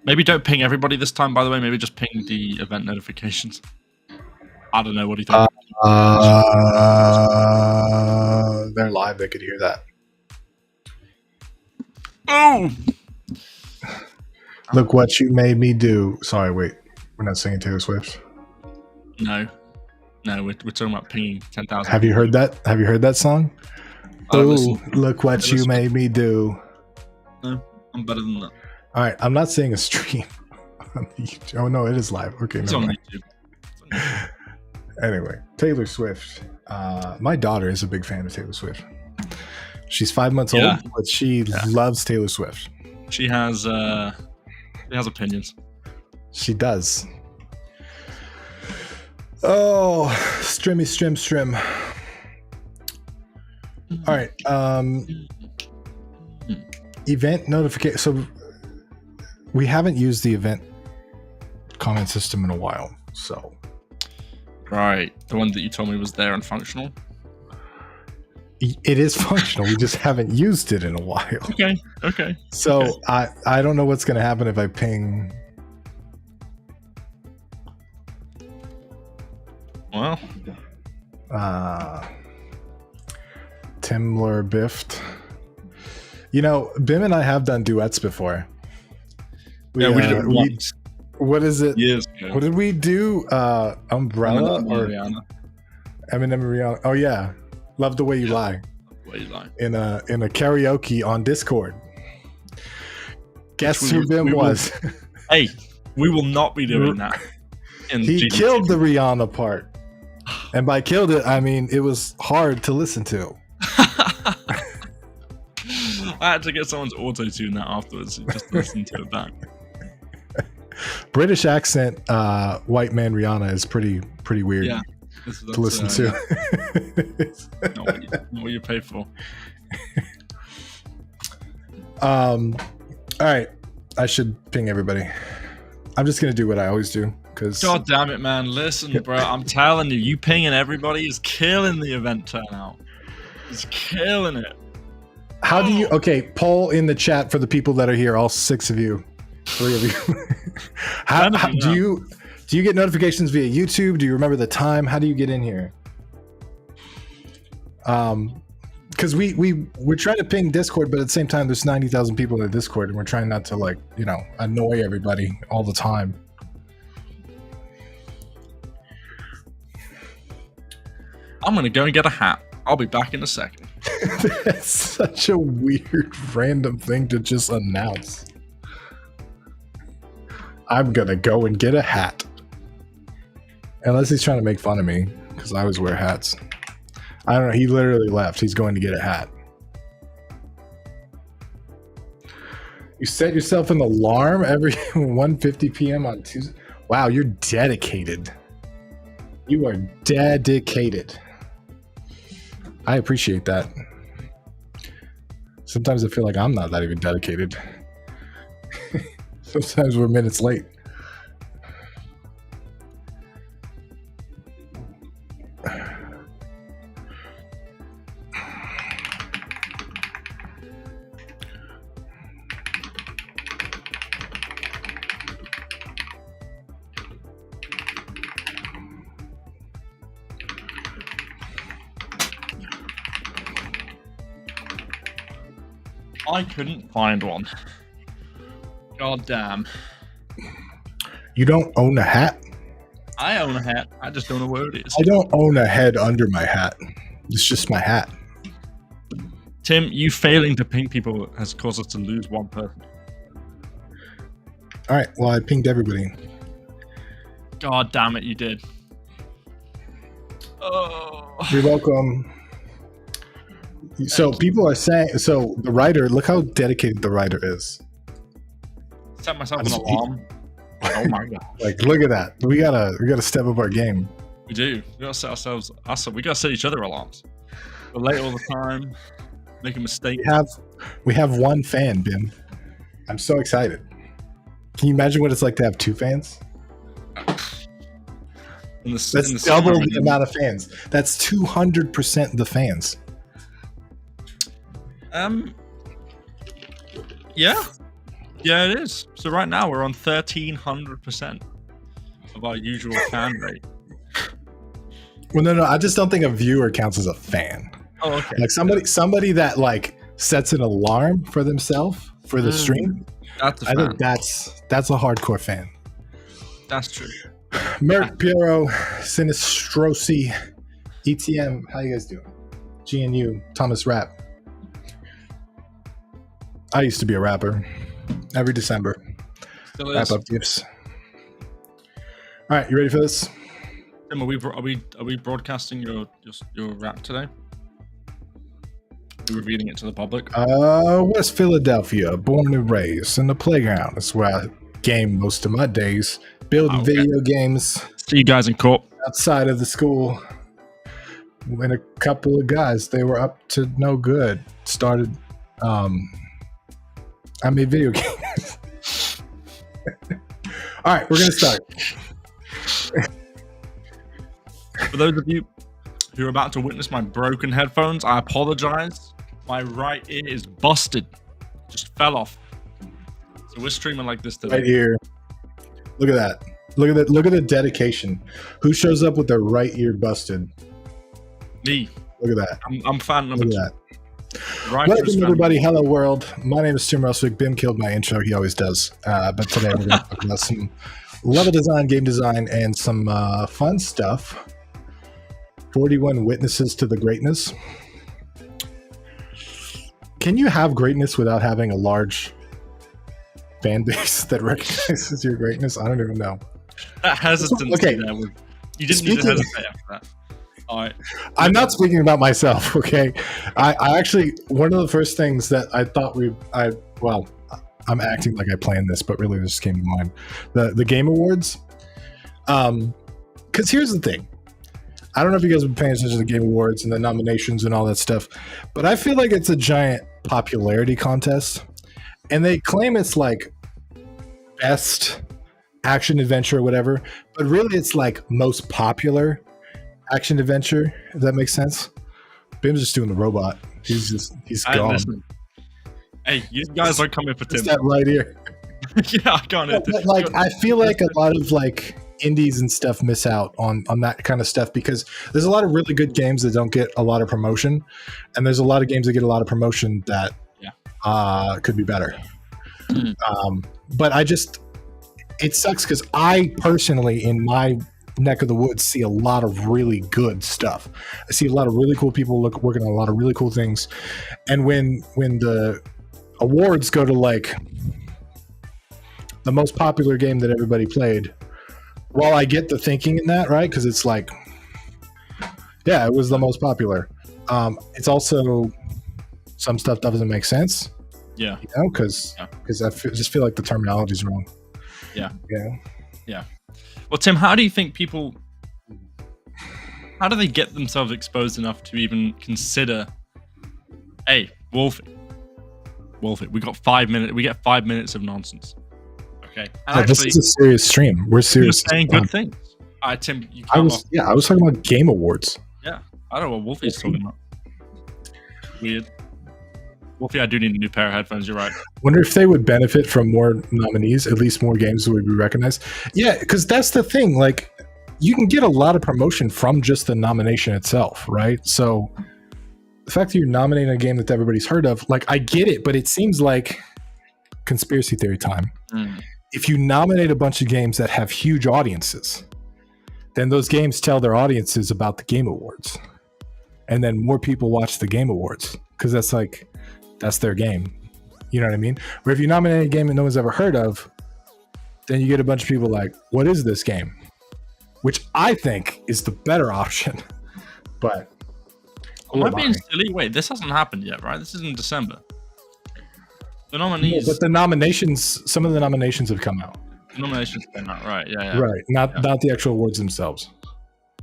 Maybe don't ping everybody this time, by the way. Maybe just ping the event notifications. I don't know. What do you think? They're live. They could hear that. Oh! Look what you made me do. Sorry, wait. We're not singing Taylor Swift. No, we're talking about pinging 10,000. Have you heard that? Have you heard that song? Oh, look what you made me do. No, I'm better than that. All right, I'm not saying a stream. Oh no, it is live. Okay, it's no. On YouTube. Anyway, Taylor Swift. My daughter is a big fan of Taylor Swift. She's 5 months old, but she loves Taylor Swift. She has opinions. She does. Oh, strim. All right. Event notification. So we haven't used the event comment system in a while. So. Right. The one that you told me was there and functional. It is functional. We just haven't used it in a while. Okay. So I don't know what's going to happen if I ping. Well. Timler Bift. You know, Bim and I have done duets before. We did it once. What is it? Years ago. What did we do? Umbrella or Rihanna? Eminem and Rihanna. Oh yeah, Love the Way You Lie. In a karaoke on Discord. Guess who Bim was? Hey, we will not be doing that. He GDTV. Killed the Rihanna part, and by killed it, I mean it was hard to listen to. I had to get someone's auto-tune that afterwards just to listen to it back. British accent, white man Rihanna is pretty weird to listen to. Not what you pay for. All right, I should ping everybody. I'm just gonna do what I always do because. God damn it, man! Listen, bro, I'm telling you, pinging everybody is killing the event turnout. It's killing it. How do you? Okay, poll in the chat for the people that are here. All 6 of you, 3 of you. how do you get notifications via YouTube? Do you remember the time? How do you get in here? Because we're trying to ping Discord, but at the same time, there's 90,000 people in the Discord, and we're trying not to annoy everybody all the time. I'm gonna go and get a hat. I'll be back in a second. That's such a weird, random thing to just announce. I'm gonna go and get a hat. Unless he's trying to make fun of me, because I always wear hats. I don't know. He literally left. He's going to get a hat. You set yourself an alarm every 1:50 p.m. on Tuesday. Wow, you're dedicated. You are dedicated. I appreciate that. Sometimes I feel like I'm not that even dedicated. Sometimes we're minutes late. I couldn't find one. God damn. You don't own a hat? I own a hat. I just don't know where it is. I don't own a head under my hat. It's just my hat. Tim, you failing to ping people has caused us to lose one person. All right. Well, I pinged everybody. God damn it, you did. Oh. You're welcome. So people are saying, so the writer, look how dedicated the writer is. Set myself an alarm. Oh my god! Like, look at that. We gotta step up our game. We do. We gotta set ourselves. We gotta set each other alarms. We're late all the time. Make a mistake. We have one fan, Bim. I'm so excited. Can you imagine what it's like to have 2 fans? That's double the amount of fans. That's 200% the fans. Yeah. Yeah, it is. So right now we're on 1,300% of our usual fan rate. Well, no, I just don't think a viewer counts as a fan. Oh, okay. Like somebody that like sets an alarm for themselves for the stream. That's a I fan. think that's a hardcore fan. That's true. Merc, Piero, Sinistrosi, ETM, how you guys doing? GNU, Thomas Rapp. I used to be a rapper. Every December. Still Wrap is. up gifts. All right, you ready for this? Tim, are we broadcasting your rap today? Are we revealing it to the public? West Philadelphia, born and raised in the playground. That's where I game most of my days. Building video games. See you guys in court. Outside of the school. When a couple of guys, they were up to no good. Started, I made video games. All right, we're going to start. For those of you who are about to witness my broken headphones, I apologize. My right ear is busted. Just fell off. So we're streaming like this today. Right here. Look at that. Look at that. Look at the dedication. Who shows up with their right ear busted? Me. Look at that. I'm fan number Look two. at that. Right, Welcome, everybody. Hello, world. My name is Tim Roswick. Bim killed my intro. He always does. But today we're going to talk about some level design, game design, and some fun stuff. 41 witnesses to the greatness. Can you have greatness without having a large fan base that recognizes your greatness? I don't even know. That hesitancy Okay. there. You didn't need to hesitate after that. All right. I'm not speaking about myself, okay? I actually, one of the first things that I thought I'm acting like I planned this, but really this came to mind. The Game Awards. Because here's the thing. I don't know if you guys have been paying attention to the Game Awards and the nominations and all that stuff, but I feel like it's a giant popularity contest. And they claim it's like best action adventure or whatever, but really it's like most popular action adventure, if that makes sense. Bim's just doing the robot. He's gone. Listen. Hey, you guys don't come here for Tim. It's that right here. Yeah, I can't. But like, I feel like a lot of like indies and stuff miss out on that kind of stuff because there's a lot of really good games that don't get a lot of promotion, and there's a lot of games that get a lot of promotion that could be better. But it sucks because I personally, in my neck of the woods, see a lot of really good stuff. I see a lot of really cool people working on a lot of really cool things, and when the awards go to like the most popular game that everybody played, while I get the thinking in that, right, because it's like, yeah, it was the most popular, it's also some stuff doesn't make sense, because I just feel like the terminology is wrong. Well, Tim, how do you think people, how do they get themselves exposed enough to even consider, hey, Wolfie, we got 5 minutes, we get 5 minutes of nonsense. Okay. And this is a serious stream. We're serious. You're saying good things. All right, Tim, you I was talking about Game Awards. Yeah. I don't know what Wolfie's talking about. Weird. Wolfie, I do need a new pair of headphones. You're right. Wonder if they would benefit from more nominees, at least more games would be recognized. Yeah, because that's the thing. Like, you can get a lot of promotion from just the nomination itself, right? So the fact that you're nominating a game that everybody's heard of, like, I get it, but it seems like conspiracy theory time. If you nominate a bunch of games that have huge audiences, then those games tell their audiences about the Game Awards. And then more people watch the Game Awards because that's their game. You know what I mean? Where if you nominate a game that no one's ever heard of, then you get a bunch of people like, what is this game? Which I think is the better option. But am I being silly? Wait, this hasn't happened yet, right? This is in December. The nominees. No, but the nominations, some of the nominations have come out. The nominations came out, right? Yeah. Right. Not the actual awards themselves.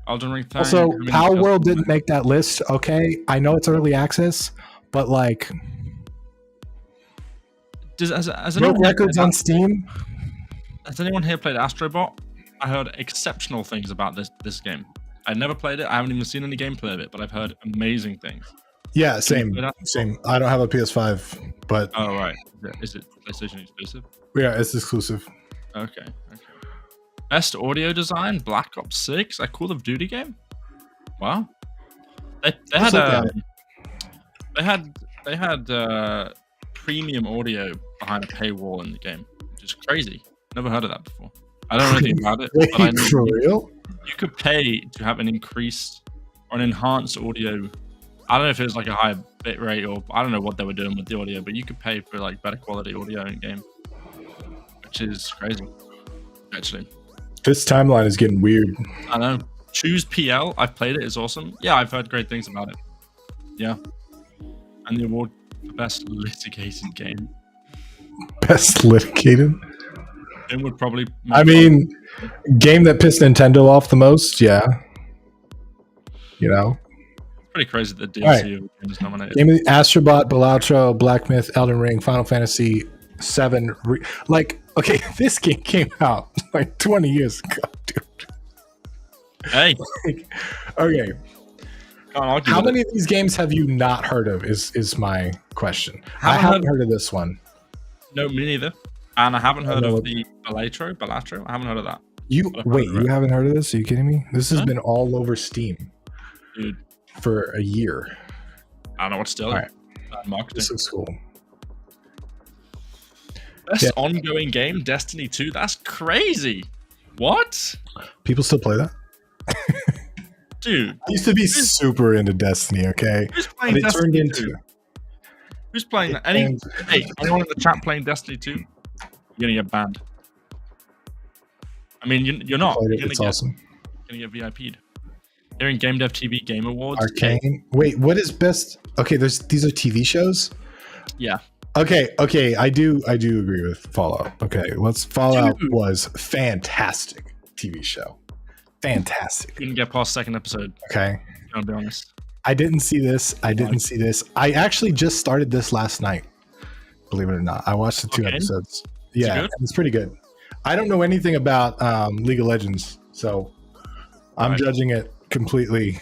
Elden Ring. Also, Power World didn't make that list. Okay. I know it's early access, but like, has broke records on Steam. Has anyone here played Astrobot? I heard exceptional things about this game. I never played it. I haven't even seen any gameplay of it, but I've heard amazing things. Yeah, same. I don't have a PS5, but Oh right, is it PlayStation exclusive? yeah, it's exclusive. Okay. Best audio design: Black Ops 6, a Call of Duty game. Wow. They Let's look at it. they had premium audio behind a paywall in the game, which is crazy. Never heard of that before. I don't know anything about it, but I know For real? you could pay to have an increased or an enhanced audio. I don't know if it was like a higher bit rate or I don't know what they were doing with the audio, but you could pay for like better quality audio in game, which is crazy. Actually, This timeline is getting weird. I know. Choose PL. I've played it. It's awesome. Yeah, I've heard great things about it. Yeah, and the award for best litigated game. Best litigated. It would probably. I mean, game that pissed Nintendo off the most. Yeah, you know. pretty crazy that DLC Right. of the game is nominated. Game of the Astrobot, Balatro, Black Myth, Elden Ring, Final Fantasy 7. Like, okay, this game came out like 20 years ago, dude. Hey, Okay, can't argue how with many of these games have you not heard of? Is my question. I Haven't haven't heard of this one. it. No, me neither. And I haven't heard know of what- the Balatro. I haven't heard of that, You I've wait, heard of you it. haven't heard of this? Are you kidding me? This has Huh? been all over Steam dude. for a year. I don't know what's still Alright. marketing. This looks cool. Best Yeah. ongoing game, Destiny 2. That's crazy. What, People still play that? dude? I used to be super into Destiny, okay? Who's But playing it turned Destiny into 2? Who's playing that? and- Hey, anyone in the chat playing Destiny 2? You're gonna get banned. I mean, you're not. played You're it. gonna It's get awesome. VIP'd. Here in GameDev.tv Game Awards. Arcane. Wait, what is best? Okay, these are TV shows. Yeah. Okay, I do agree with Fallout. Okay, Fallout Dude. was fantastic TV show. Fantastic. Couldn't get past second episode. Okay. I'll be honest. I didn't see this. I actually just started this last night. Believe it or not. I watched the 2 Okay. episodes. it Yeah, good? it's pretty good. I don't know anything about League of Legends, so I'm Right. judging it completely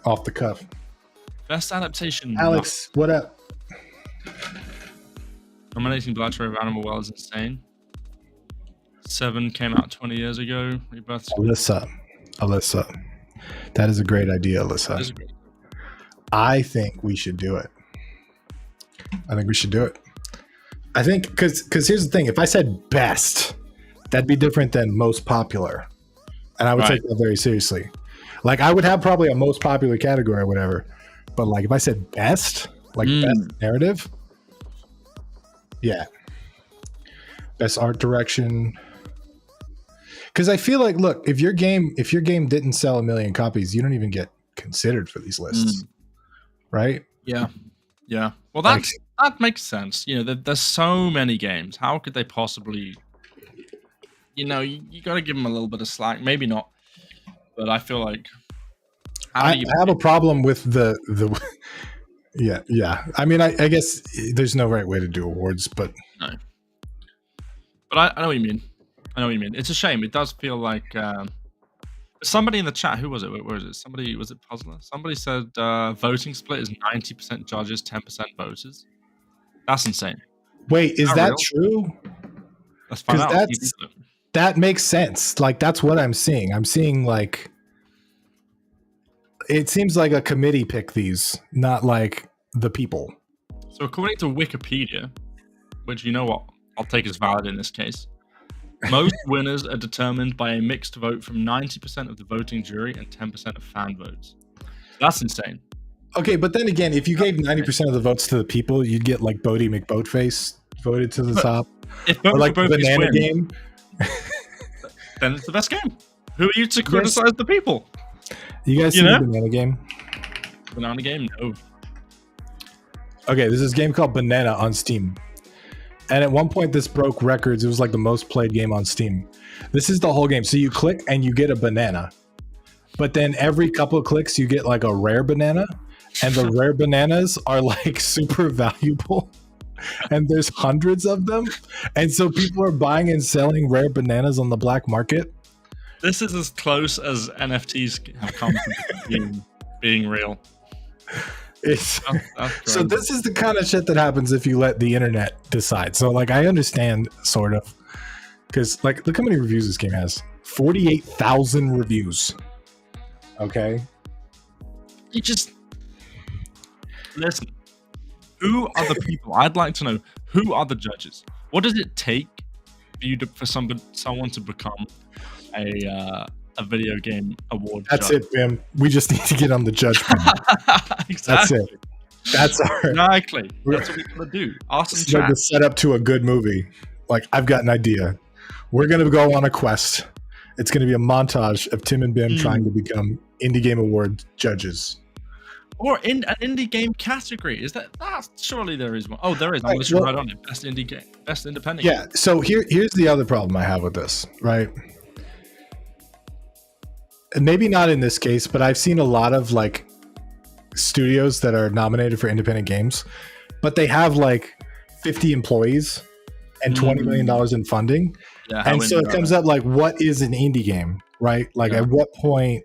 off the cuff. Best adaptation. Alex, what up? Nominating Balatro of Animal Well is insane. 7 came out 20 years ago. Rebirth. Alyssa. That is a great idea, Alyssa. Is great. I think we should do it. I think because here's the thing: if I said best, that'd be different than most popular, and I would Right. take that very seriously. Like I would have probably a most popular category or whatever, but like if I said best, like best narrative, yeah, best art direction. Because I feel like, look, if your game didn't sell 1 million copies, you don't even get considered for these lists, right? Yeah. Well, Like- that makes sense. You know, there's so many games. How could they possibly? You know, you got to give them a little bit of slack. Maybe not, but I feel like. I have a problem with the yeah. I mean, I guess there's no right way to do awards, but But I know what you mean. It's a shame. It does feel like somebody in the chat. Who was it? Where is it? Somebody, was it Puzzler? Somebody said voting split is 90% judges, 10% voters. That's insane. wait, is Not that real. true? Let's find 'Cause out. that's- That makes sense. Like that's what I'm seeing. I'm seeing like it seems like a committee picked these, not like the people. So according to Wikipedia, which you know what I'll take as valid in this case, most winners are determined by a mixed vote from 90% of the voting jury and 10% of fan votes. That's insane. Okay, but then again, if you gave 90% of the votes to the people, you'd get like Bodie McBoatface voted to the But- top. If Or both like both Banana win, Game. then it's the best game. Who are you to criticize the people? You guys You see know? the Banana Game? Banana game? No. Okay, there's this game called Banana on Steam. And at one point, this broke records. It was like the most played game on Steam. This is the whole game. So you click and you get a banana. But then every couple of clicks, you get like a rare banana. And the rare bananas are like super valuable. And there's hundreds of them. And so people are buying and selling rare bananas on the black market. This is as close as NFTs have come to being real. It's That's so crazy. this is the kind of shit that happens if you let the internet decide. So like I understand sort of because like look how many reviews this game has. 48,000 reviews. Okay. You just listen. Who are the people? I'd like to know who are the judges. What does it take for you to someone to become a video game award? That's judge? it, Bim. We just need to get on the judge panel. That's Exactly. it. That's our Exactly. That's what we gotta do. Awesome it's like chat. the setup to a good movie. Like I've got an idea. We're gonna go on a quest. It's gonna be a montage of Tim and Bim trying to become Indie Game Award judges. Or in an indie game category. Is that surely there is one? Oh, there is. I'm Right, listening well- right on it. Best indie game, best independent. Yeah. So here's the other problem I have with this, right? And maybe not in this case, but I've seen a lot of like studios that are nominated for independent games, but they have like 50 employees and $20 million in funding. Yeah, how And so it indie comes are up like, what is an indie game, right? Like Yeah. at what point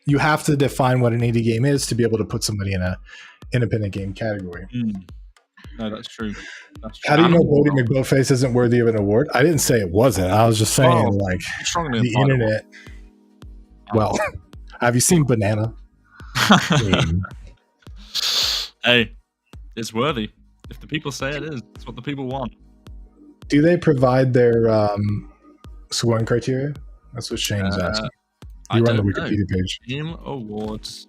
you have to define what an indie game is to be able to put somebody in a independent game category. they? No, that's true. That's true. How do you know Animal Bodie World. McBoatface isn't worthy of an award? I didn't say it wasn't. I was just saying Oh, like Strongly the implied it internet. Well, have you seen Banana? Hey, it's worthy. If the people say it is, it's what the people want. Do they provide their scoring criteria? That's what Shane's asking. I You run the don't know. Wikipedia page. Game Awards.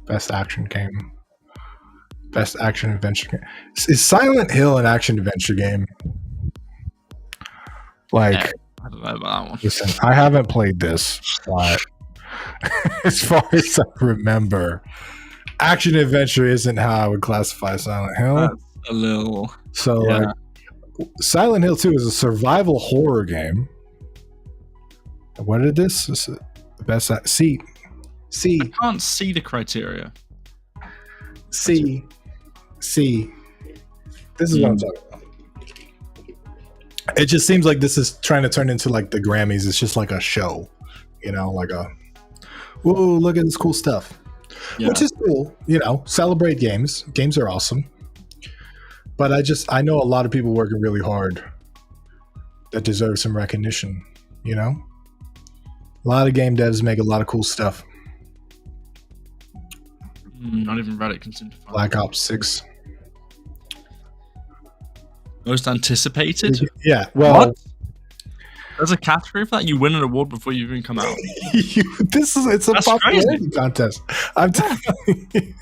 Best action game. Best action adventure game. Is Silent Hill an action adventure game? Like, I don't know about that one. listen, I haven't played this, but as far as I remember, action adventure isn't how I would classify Silent Hill. That's a little. So, Yeah. like, Silent Hill 2 is a survival horror game. What is this? This is the best. C. I can't see the criteria. C. This is what I'm talking about. It just seems like this is trying to turn into like the Grammys. It's just like a show, you know, like a whoa, look at this cool stuff, Yeah. which is cool. You know, celebrate games. Games are awesome, but I know a lot of people working really hard that deserve some recognition. You know, a lot of game devs make a lot of cool stuff. Not even Reddit can seem to find Black Ops 6. most anticipated. Yeah, well, What? There's a category for that. You win an award before you even come out. it's a That's popularity contest. I'm telling you.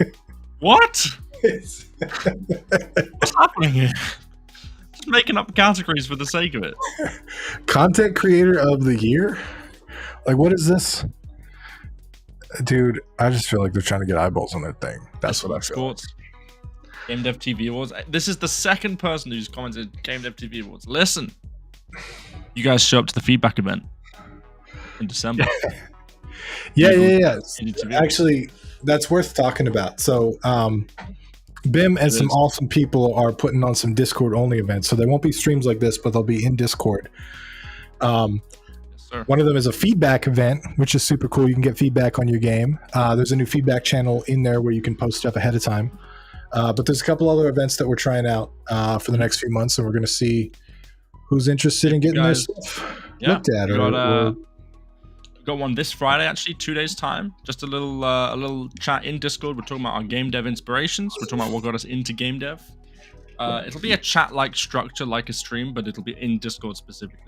What? It's- What's happening here? Just making up categories for the sake of it. Content creator of the year? Like, what is this? Dude, I just feel like they're trying to get eyeballs on their thing. That's what I feel. Sports. GameDev.tv Awards. This is the second person who's commented GameDev.tv Awards. Listen, you guys show up to the feedback event in December. Yeah. GDTV. Actually, that's worth talking about. So, Bim and some awesome people are putting on some Discord only events. So, there won't be streams like this, but they'll be in Discord. Yes, sir. One of them is a feedback event, which is super cool. You can get feedback on your game. There's a new feedback channel in there where you can post stuff ahead of time. But there's a couple other events that we're trying out for the next few months, and we're going to see who's interested in getting their stuff looked at. Got one this Friday, actually, 2 days time. Just a little chat in Discord. We're talking about our game dev inspirations. We're talking about what got us into game dev. It'll be a chat-like structure, like a stream, but it'll be in Discord specifically.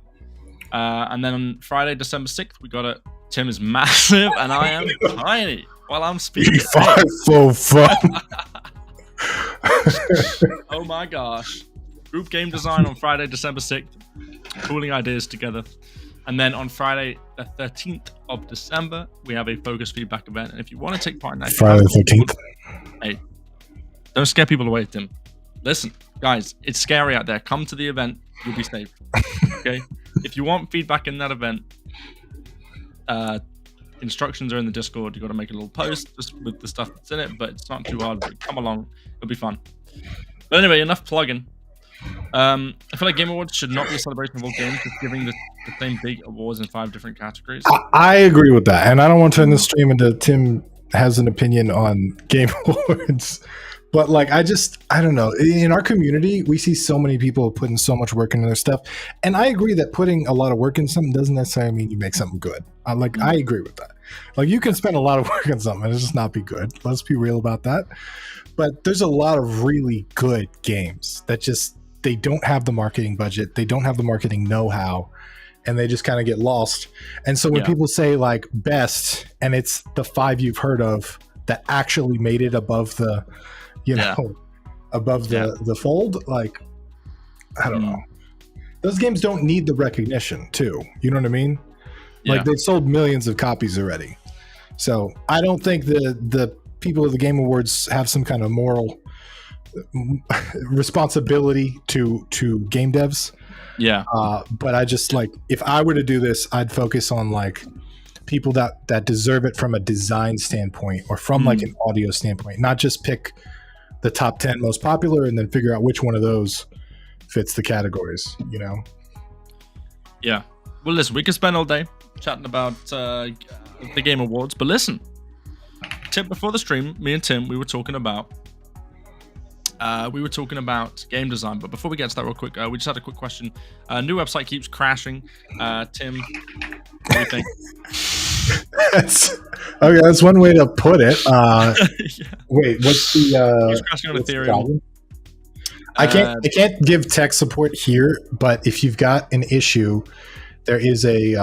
And then on Friday, December 6th, we got it. Tim is massive, and I am tiny while I'm speaking. 5'5". Oh my gosh. Group game design on Friday, December 6th. Pooling ideas together. And then on Friday, the 13th of December, we have a focus feedback event. And if you want to take part in that, Friday the 13th. hey, don't scare people away, Tim. Listen, guys, it's scary out there. Come to the event. You'll be safe. Okay? If you want feedback in that event, instructions are in the Discord. You got to make a little post just with the stuff that's in it, but it's not too hard. Come along. It'll be fun. But anyway, enough plugging. I feel like Game Awards should not be a celebration of all games, just giving the same big awards in 5 different categories. I agree with that, and I don't want to turn the stream into Tim has an opinion on Game Awards, but like I don't know. In our community, we see so many people putting so much work into their stuff, and I agree that putting a lot of work in something doesn't necessarily mean you make something good. I agree with that. Like you can spend a lot of work on something and it just not be good. Let's be real about that. But there's a lot of really good games that they don't have the marketing budget, they don't have the marketing know-how, and they just kind of get lost. And so when people say like best, and it's the 5 you've heard of that actually made it above the, above the fold, like, I don't know. Those games don't need the recognition too. You know what I mean? Like they've sold millions of copies already. So I don't think the people of the Game Awards have some kind of moral responsibility to game devs. But I just like, if I were to do this, I'd focus on like people that deserve it from a design standpoint or from like an audio standpoint, not just pick the top 10 most popular and then figure out which one of those fits the categories, you know? Yeah. Well, listen, we could spend all day chatting about the Game Awards, but listen, before the stream, me and Tim, we were talking about game design. But before we get to that real quick, we just had a quick question. New website keeps crashing. Tim, what do you think? That's one way to put it. Wait, what's the keeps crashing on Ethereum. I can't give tech support here, but if you've got an issue, there's a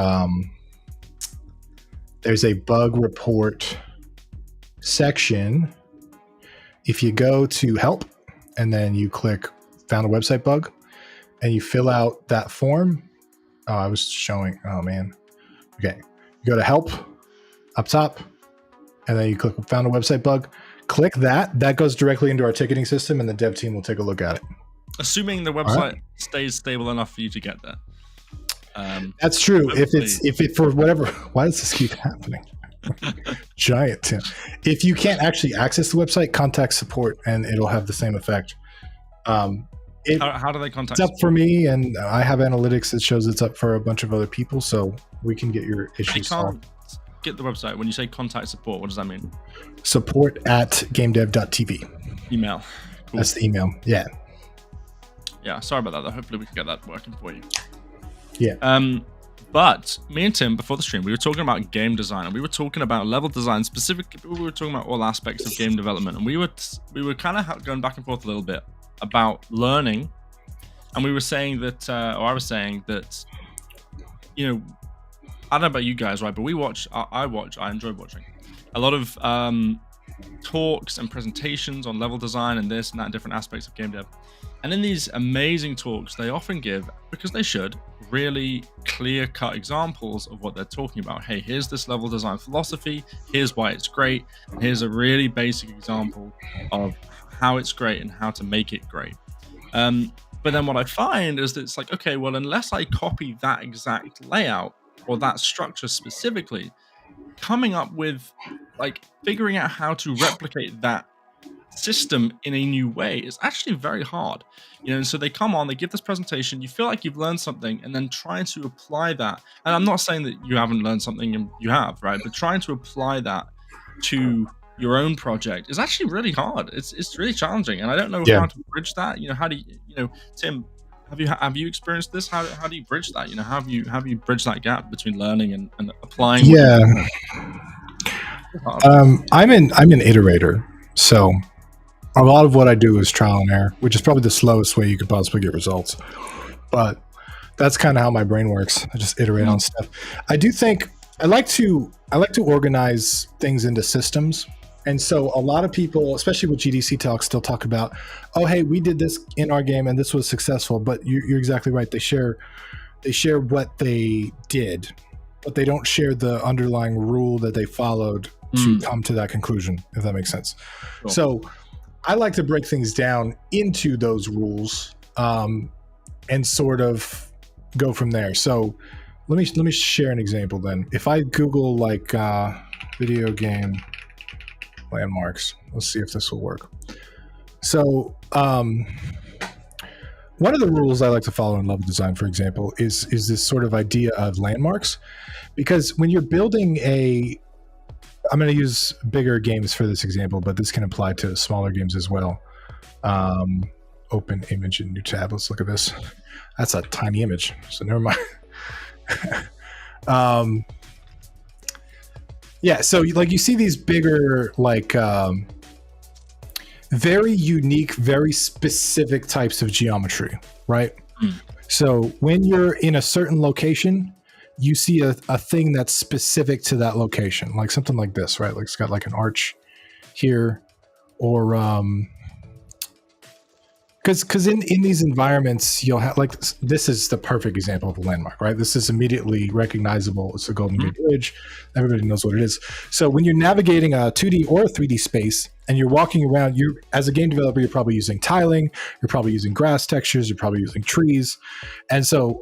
bug report section. If you go to help and then you click found a website bug and you fill out that form. Oh man. Okay. You go to help up top and then you click found a website bug. Click that goes directly into our ticketing system and the dev team will take a look at it. Assuming the website stays stable enough for you to get there. That's true. If it for whatever, why does this keep happening? Giant Tim. If you can't actually access the website, contact support and it'll have the same effect. How do they contact? It's up for me, and I have analytics that shows it's up for a bunch of other people, so we can get your issues solved. Get the website. When you say contact support, what does that mean? Support at GameDev.tv. Email. Cool. That's the email. Yeah. Sorry about that though. Hopefully we can get that working for you. Yeah. But me and Tim, before the stream, we were talking about game design, and we were talking about level design specifically. We were talking about all aspects of game development, and we were kind of going back and forth a little bit about learning, and we were saying that, or I was saying that, you know, I don't know about you guys, right? But I enjoy watching a lot of talks and presentations on level design and this and that, and different aspects of game dev. And in these amazing talks, they often give, because they should, really clear-cut examples of what they're talking about. Hey, here's this level design philosophy, here's why it's great, and here's a really basic example of how it's great and how to make it great. But then what I find is that it's like, okay, well, unless I copy that exact layout or that structure specifically, coming up with, like, figuring out how to replicate that system in a new way is actually very hard, you know. And so they come on, they give this presentation, you feel like you've learned something, and then trying to apply that, and I'm not saying that you haven't learned something, and you have, right, but trying to apply that to your own project is actually really hard. It's really challenging, and I don't know how to bridge that. You know, how do you know, Tim, have you experienced this? How do you bridge that? You know, have you bridged that gap between learning and applying? I'm an iterator, so a lot of what I do is trial and error, which is probably the slowest way you could possibly get results. But that's kind of how my brain works. I just iterate on stuff. I do think I like to organize things into systems. And so a lot of people, especially with GDC talks, still talk about, oh, hey, we did this in our game and this was successful. But you're exactly right. They share what they did, but they don't share the underlying rule that they followed to come to that conclusion, if that makes sense. Cool. So I like to break things down into those rules and sort of go from there. So let me share an example then. If I Google like video game landmarks, let's see if this will work. So one of the rules I like to follow in level design, for example, is this sort of idea of landmarks, because when you're building I'm going to use bigger games for this example, but this can apply to smaller games as well. Open image in new tab. Let's look at this. That's a tiny image, so never mind. Yeah, so like you see these bigger, like very unique, very specific types of geometry, right? So when you're in a certain location, you see a thing that's specific to that location, like something like this, right? Like it's got like an arch here, or because in these environments you'll have, like, this is the perfect example of a landmark, right? This is immediately recognizable. It's the Golden Gate Bridge. Everybody knows what it is. So when you're navigating a 2D or a 3D space and you're walking around, you, as a game developer, you're probably using tiling, you're probably using grass textures, you're probably using trees, and so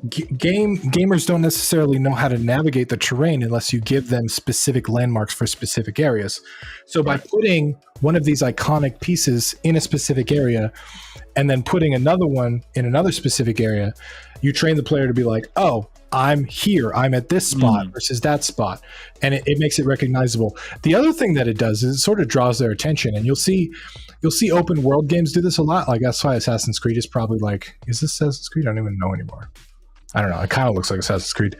gamers don't necessarily know how to navigate the terrain unless you give them specific landmarks for specific areas. So by putting one of these iconic pieces in a specific area and then putting another one in another specific area, you train the player to be like, oh, I'm here, I'm at this spot versus that spot, and it makes it recognizable. The other thing that it does is it sort of draws their attention, and you'll see open world games do this a lot. Like that's why Assassin's Creed is probably like, is this Assassin's Creed? I don't even know anymore. I don't know. It kind of looks like Assassin's Creed.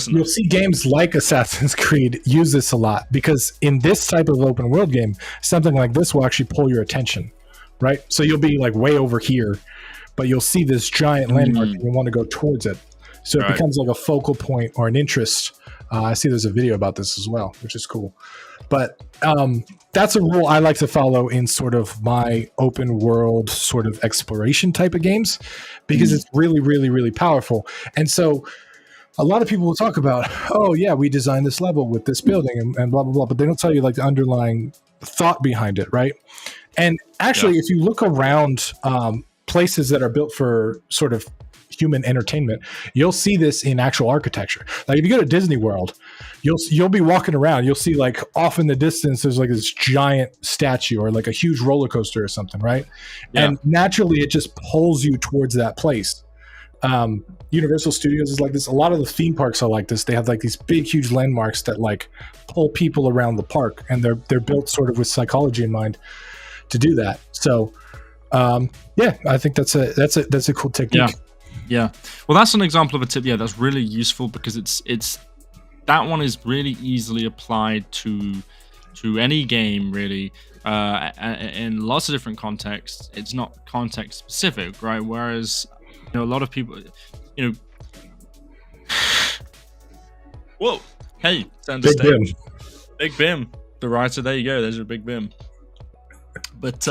You'll see games like Assassin's Creed use this a lot, because in this type of open world game, something like this will actually pull your attention, right? So you'll be like way over here, but you'll see this giant landmark and you want to go towards it. So it becomes like a focal point or an interest. I see there's a video about this as well, which is cool. But that's a rule I like to follow in sort of my open world sort of exploration type of games, because it's really, really, really powerful. And so a lot of people will talk about, oh yeah, we designed this level with this building and blah, blah, blah, but they don't tell you like the underlying thought behind it, right? And actually, if you look around places that are built for sort of human entertainment, you'll see this in actual architecture. Like if you go to Disney World, you'll be walking around, you'll see like off in the distance there's like this giant statue or like a huge roller coaster or something, right? And naturally it just pulls you towards that place. Universal Studios is like this. A lot of the theme parks are like this. They have like these big huge landmarks that like pull people around the park, and they're built sort of with psychology in mind to do that. So yeah, I think that's a cool technique. Yeah. Well, that's an example of a tip. Yeah, that's really useful, because it's that one is really easily applied to any game, really, in lots of different contexts. It's not context specific, right? Whereas, a lot of people, whoa, hey, Big Bim, the writer. There you go. There's your Big Bim. But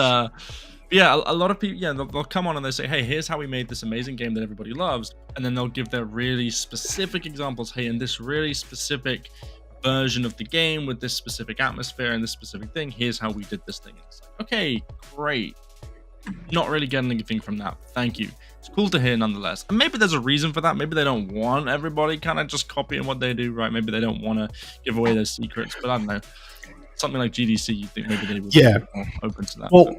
yeah, a lot of people, they'll come on and they say, hey, here's how we made this amazing game that everybody loves. And then they'll give their really specific examples. Hey, in this really specific version of the game with this specific atmosphere and this specific thing, here's how we did this thing. And it's like, okay, great. Not really getting anything from that. Thank you. It's cool to hear nonetheless. And maybe there's a reason for that. Maybe they don't want everybody kind of just copying what they do, right? Maybe they don't want to give away their secrets, but I don't know. Something like GDC, you think maybe they would be more open to that. Well,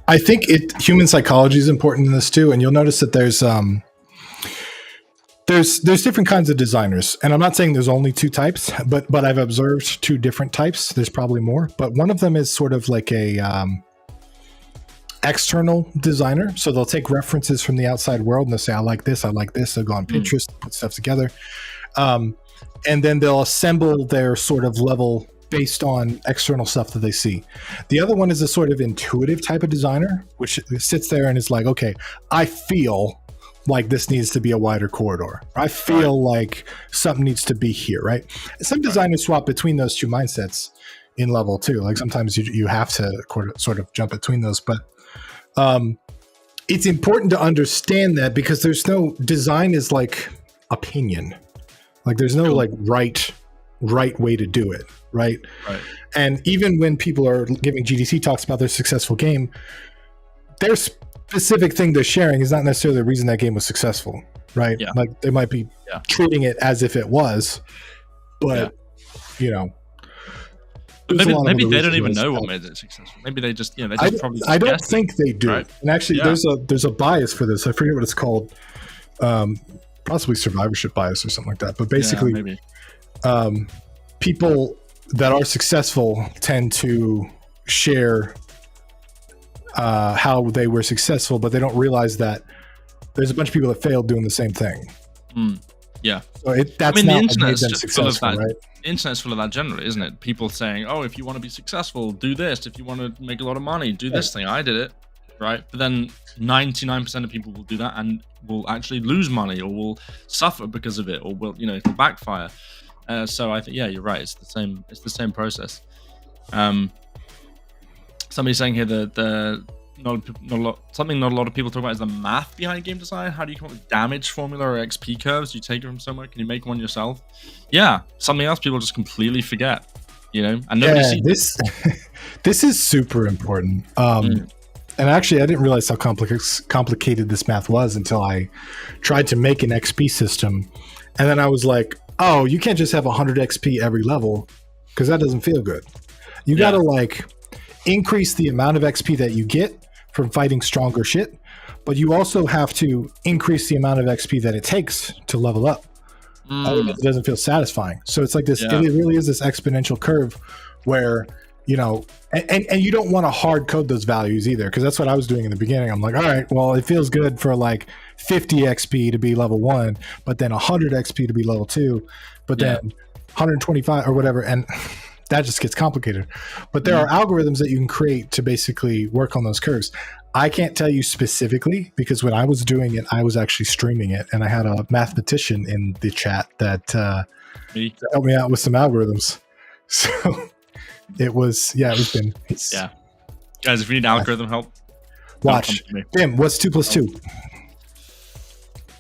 I think human psychology is important in this too, and you'll notice that there's different kinds of designers, and I'm not saying there's only two types, but I've observed two different types. There's probably more, but one of them is sort of like a external designer. So they'll take references from the outside world and they'll say, I like this. They'll go on Pinterest, put stuff together, and then they'll assemble their sort of level based on external stuff that they see. The other one is a sort of intuitive type of designer, which sits there and is like, okay, I feel like this needs to be a wider corridor. I feel like something needs to be here, right? Some designers swap between those two mindsets in level too. Like sometimes you have to sort of jump between those, but it's important to understand that, because there's no design is like opinion. Like there's no like right way to do it, right? And even when people are giving GDC talks about their successful game, their specific thing they're sharing is not necessarily the reason that game was successful, right? Like they might be treating it as if it was, but there's a lot of Maybe other they don't reasons even why know it's what made it successful. Maybe they just, they I, just probably. I don't guessed think they do. right? And actually, Yeah. there's a bias for this. I forget what it's called. Possibly survivorship bias or something like that. But basically, maybe. People that are successful tend to share how they were successful, but they don't realize that there's a bunch of people that failed doing the same thing. Yeah. So that's the not what internet's made them just full of successful, that. right? The internet's full of that generally, isn't it? People saying, "Oh, if you want to be successful, do this. If you want to make a lot of money, do this thing." I did it, right? But then 99% of people will do that and will actually lose money or will suffer because of it, or will, it'll backfire. So I think, yeah, you're right. It's the same. It's the same process. Somebody's saying here that something not a lot of people talk about is the math behind game design. How do you come up with damage formula or XP curves? Do you take it from somewhere? Can you make one yourself? Yeah, something else people just completely forget. And nobody sees this. This is super important. And actually, I didn't realize how complicated this math was until I tried to make an XP system, and then I was like, "Oh, you can't just have 100 XP every level, because that doesn't feel good. You got to increase the amount of XP that you get from fighting stronger shit, but you also have to increase the amount of XP that it takes to level up. Otherwise, it doesn't feel satisfying. So it's like this. It really is this exponential curve where." And you don't want to hard code those values either, because that's what I was doing in the beginning. I'm like, all right, well, it feels good for 50 XP to be level 1, but then 100 XP to be level 2, but then 125 or whatever, and that just gets complicated. But there are algorithms that you can create to basically work on those curves. I can't tell you specifically, because when I was doing it, I was actually streaming it, and I had a mathematician in the chat that helped me out with some algorithms. So... It was Ben. Guys, if you need algorithm help, watch. Bim, what's 2 + 2?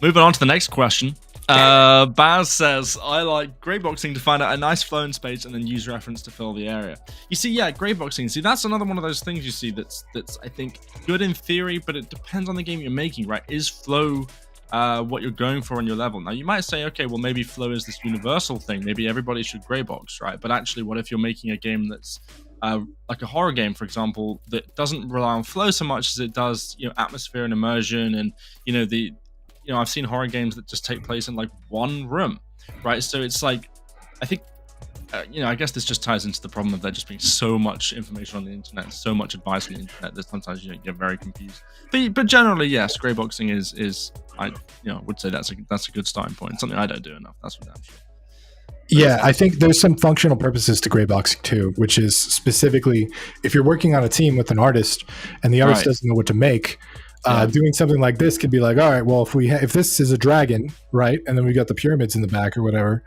Moving on to the next question. Baz says, I like grayboxing to find out a nice flow in space and then use reference to fill the area. You see, grayboxing. See, that's another one of those things you see that's I think good in theory, but it depends on the game you're making, right? Is flow what you're going for on your level? Now, you might say, okay, well, maybe flow is this universal thing. Maybe everybody should graybox, right? But actually, what if you're making a game that's like a horror game, for example, that doesn't rely on flow so much as it does, atmosphere and immersion, and I've seen horror games that just take place in one room, right? So it's I think. I guess this just ties into the problem of there just being so much information on the internet, so much advice on the internet that sometimes you get very confused. But generally, yes, grayboxing is I would say that's a good starting point. Something I don't do enough. That's for damn sure. Yeah, I think there's some functional purposes to grayboxing too, which is specifically if you're working on a team with an artist and the artist doesn't know what to make. Doing something like this could be all right, well, if this is a dragon, right, and then we got the pyramids in the back or whatever.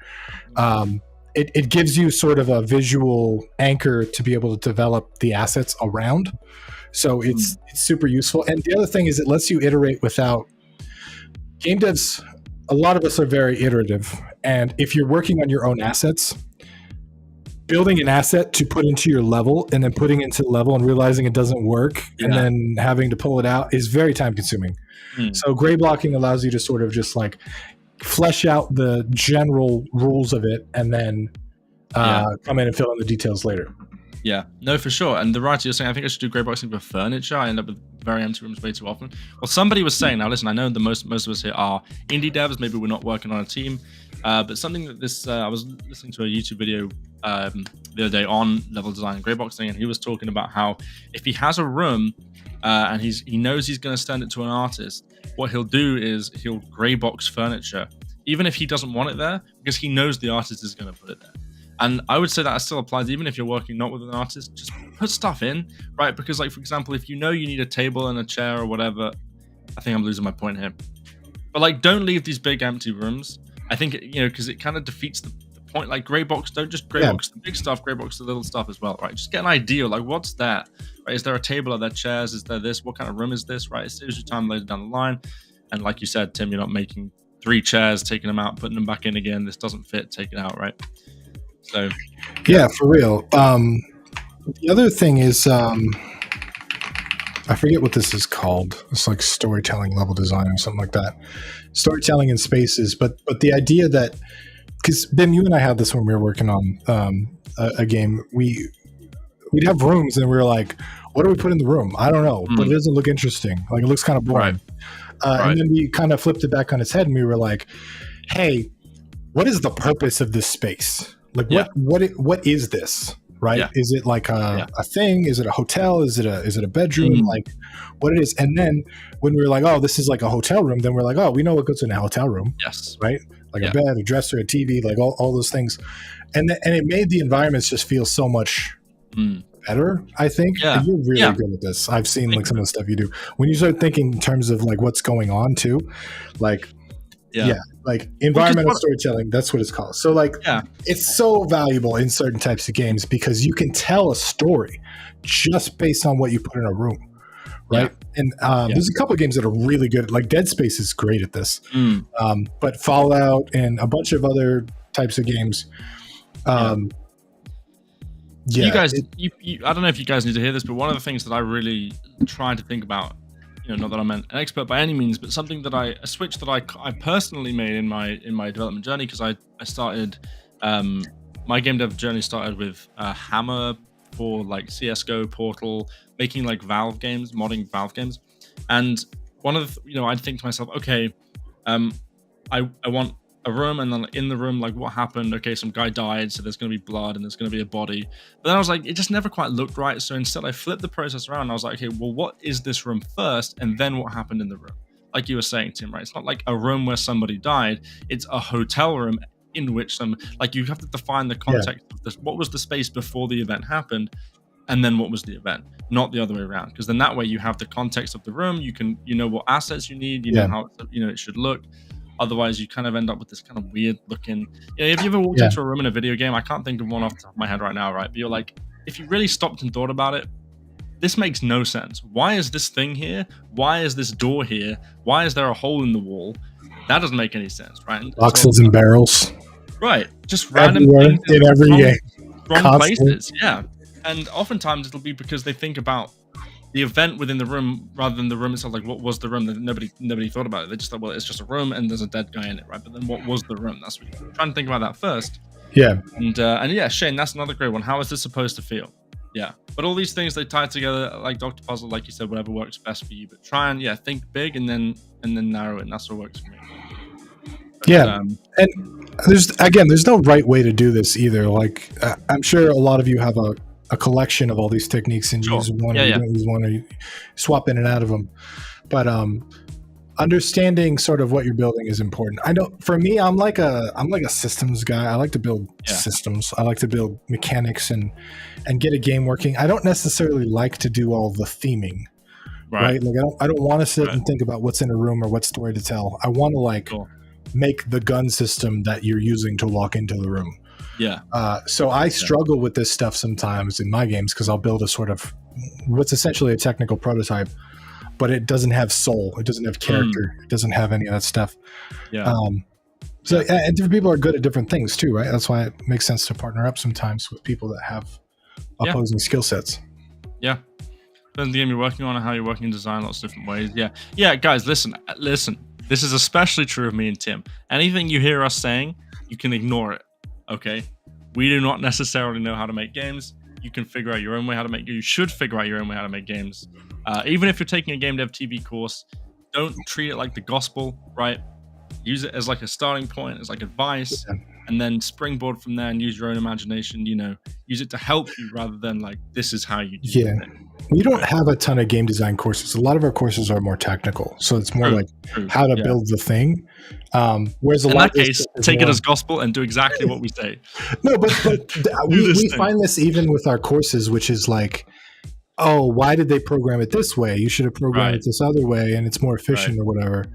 It gives you sort of a visual anchor to be able to develop the assets around. So it's super useful. And the other thing is it lets you iterate without... Game devs, a lot of us are very iterative. And if you're working on your own assets, building an asset to put into your level and then putting it into the level and realizing it doesn't work and then having to pull it out is very time consuming. So gray blocking allows you to sort of just flesh out the general rules of it and then come in and fill in the details later. Yeah, no, for sure. And the writer, you're saying, I think I should do grayboxing for furniture. I end up with very empty rooms way too often. Well, somebody was saying, now listen, I know the most of us here are indie devs. Maybe we're not working on a team. But something that I was listening to a YouTube video the other day on level design and grayboxing, and he was talking about how if he has a room and he knows he's going to send it to an artist, what he'll do is he'll graybox furniture, even if he doesn't want it there, because he knows the artist is going to put it there. And I would say that still applies even if you're working not with an artist. Just put stuff in, right? Because for example, if you know you need a table and a chair or whatever, I think I'm losing my point here. But don't leave these big empty rooms. I think, because it kind of defeats the point. Graybox, don't just graybox the big stuff, graybox the little stuff as well, right? Just get an idea, what's that? Right? Is there a table? Are there chairs? Is there this? What kind of room is this, right? It saves you time later down the line. And like you said, Tim, you're not making 3 chairs, taking them out, putting them back in again. This doesn't fit, take it out, right? So yeah, for real. The other thing is I forget what this is called. It's storytelling level design or something like that. Storytelling in spaces, but the idea that, because Bim, you and I had this when we were working on a game. we'd have rooms and we were like, what do we put in the room? I don't know, but it doesn't look interesting. Like, it looks kind of boring. And then we kind of flipped it back on its head and we were like, hey, what is the purpose of this space? Like, what is this? Right? Yeah. Is it like a thing? Is it a hotel? Is it a bedroom? Like, what it is? And then when we were like, oh, this is like a hotel room, then we're like, oh, we know what goes in a hotel room. Yes. Right? Like a bed, a dresser, a TV, like all those things. And it made the environments just feel so much better, I think. Yeah. And you're really good at this. I've seen like some of the stuff you do. When you start thinking in terms of like what's going on too, like like environmental storytelling, that's what it's called. So like it's so valuable in certain types of games because you can tell a story just based on what you put in a room, right? And there's a couple of games that are really good. Like Dead Space is great at this, but Fallout and a bunch of other types of games. You guys, I don't know if you guys need to hear this, but one of the things that I really try to think about, not that I'm an expert by any means, but something that a switch that I personally made in my development journey, because I started my game dev journey started with Hammer for like CS:GO, Portal, making like Valve games, modding Valve games, and one of the, I'd think to myself, okay, I want a room, and then in the room, like, what happened? Okay, some guy died, so there's going to be blood and there's going to be a body. But then I was like, it just never quite looked right. So instead I flipped the process around. And I was like, okay, well, what is this room first? And then what happened in the room? Like you were saying, Tim, right? It's not like a room where somebody died. It's a hotel room in which like, you have to define the context of this. What was the space before the event happened? And then what was the event? Not the other way around. Because then that way you have the context of the room. You know what assets you need. You know how it should look. Otherwise, you kind of end up with this kind of weird looking. If you ever walked into a room in a video game, I can't think of one off the top of my head right now, right? But you're like, if you really stopped and thought about it, this makes no sense. Why is this thing here? Why is this door here? Why is there a hole in the wall? That doesn't make any sense, right? Boxes and barrels. Right. Just random everywhere, things in every game. Wrong places. Yeah. And oftentimes it'll be because they think about the event within the room rather than the room itself. Like, what was the room? That nobody thought about it. They just thought, well, it's just a room and there's a dead guy in it, right? But then what was the room? That's what you're trying to think about that first. Yeah. And yeah, Shane, that's another great one. How is this supposed to feel? Yeah. But all these things, they tie together like Dr. Puzzle, like you said, whatever works best for you. But try and think big and then narrow it. And that's what works for me. But, and there's no right way to do this either. Like, I'm sure a lot of you have a collection of all these techniques and use one or you don't use one, or you swap in and out of them. But understanding sort of what you're building is important. I know for me, I'm like a systems guy. I like to build systems. I like to build mechanics and get a game working. I don't necessarily like to do all the theming. Right? Like I don't want to sit and think about what's in a room or what story to tell. I want to make the gun system that you're using to walk into the room. Yeah. So I struggle with this stuff sometimes in my games because I'll build a sort of what's essentially a technical prototype, but it doesn't have soul. It doesn't have character. It doesn't have any of that stuff. Yeah. And different people are good at different things too, right? That's why it makes sense to partner up sometimes with people that have opposing skill sets. Yeah. Depends on the game you're working on and how you're working in design, lots of different ways. Yeah. Yeah, guys, listen. This is especially true of me and Tim. Anything you hear us saying, you can ignore it. Okay, we do not necessarily know how to make games. You can figure out your own way how to make. You should figure out your own way how to make games. Even if you're taking a GameDev.tv course, don't treat it like the gospel, right? Use it as like a starting point, as like advice, and then springboard from there and use your own imagination. Use it to help you rather than like this is how you do it. We don't have a ton of game design courses. A lot of our courses are more technical, so it's more like how to build the thing. Whereas in that case, take it as gospel and do exactly what we say. No, but we find this even with our courses, which is like, oh, why did they program it this way? You should have programmed it this other way, and it's more efficient or whatever.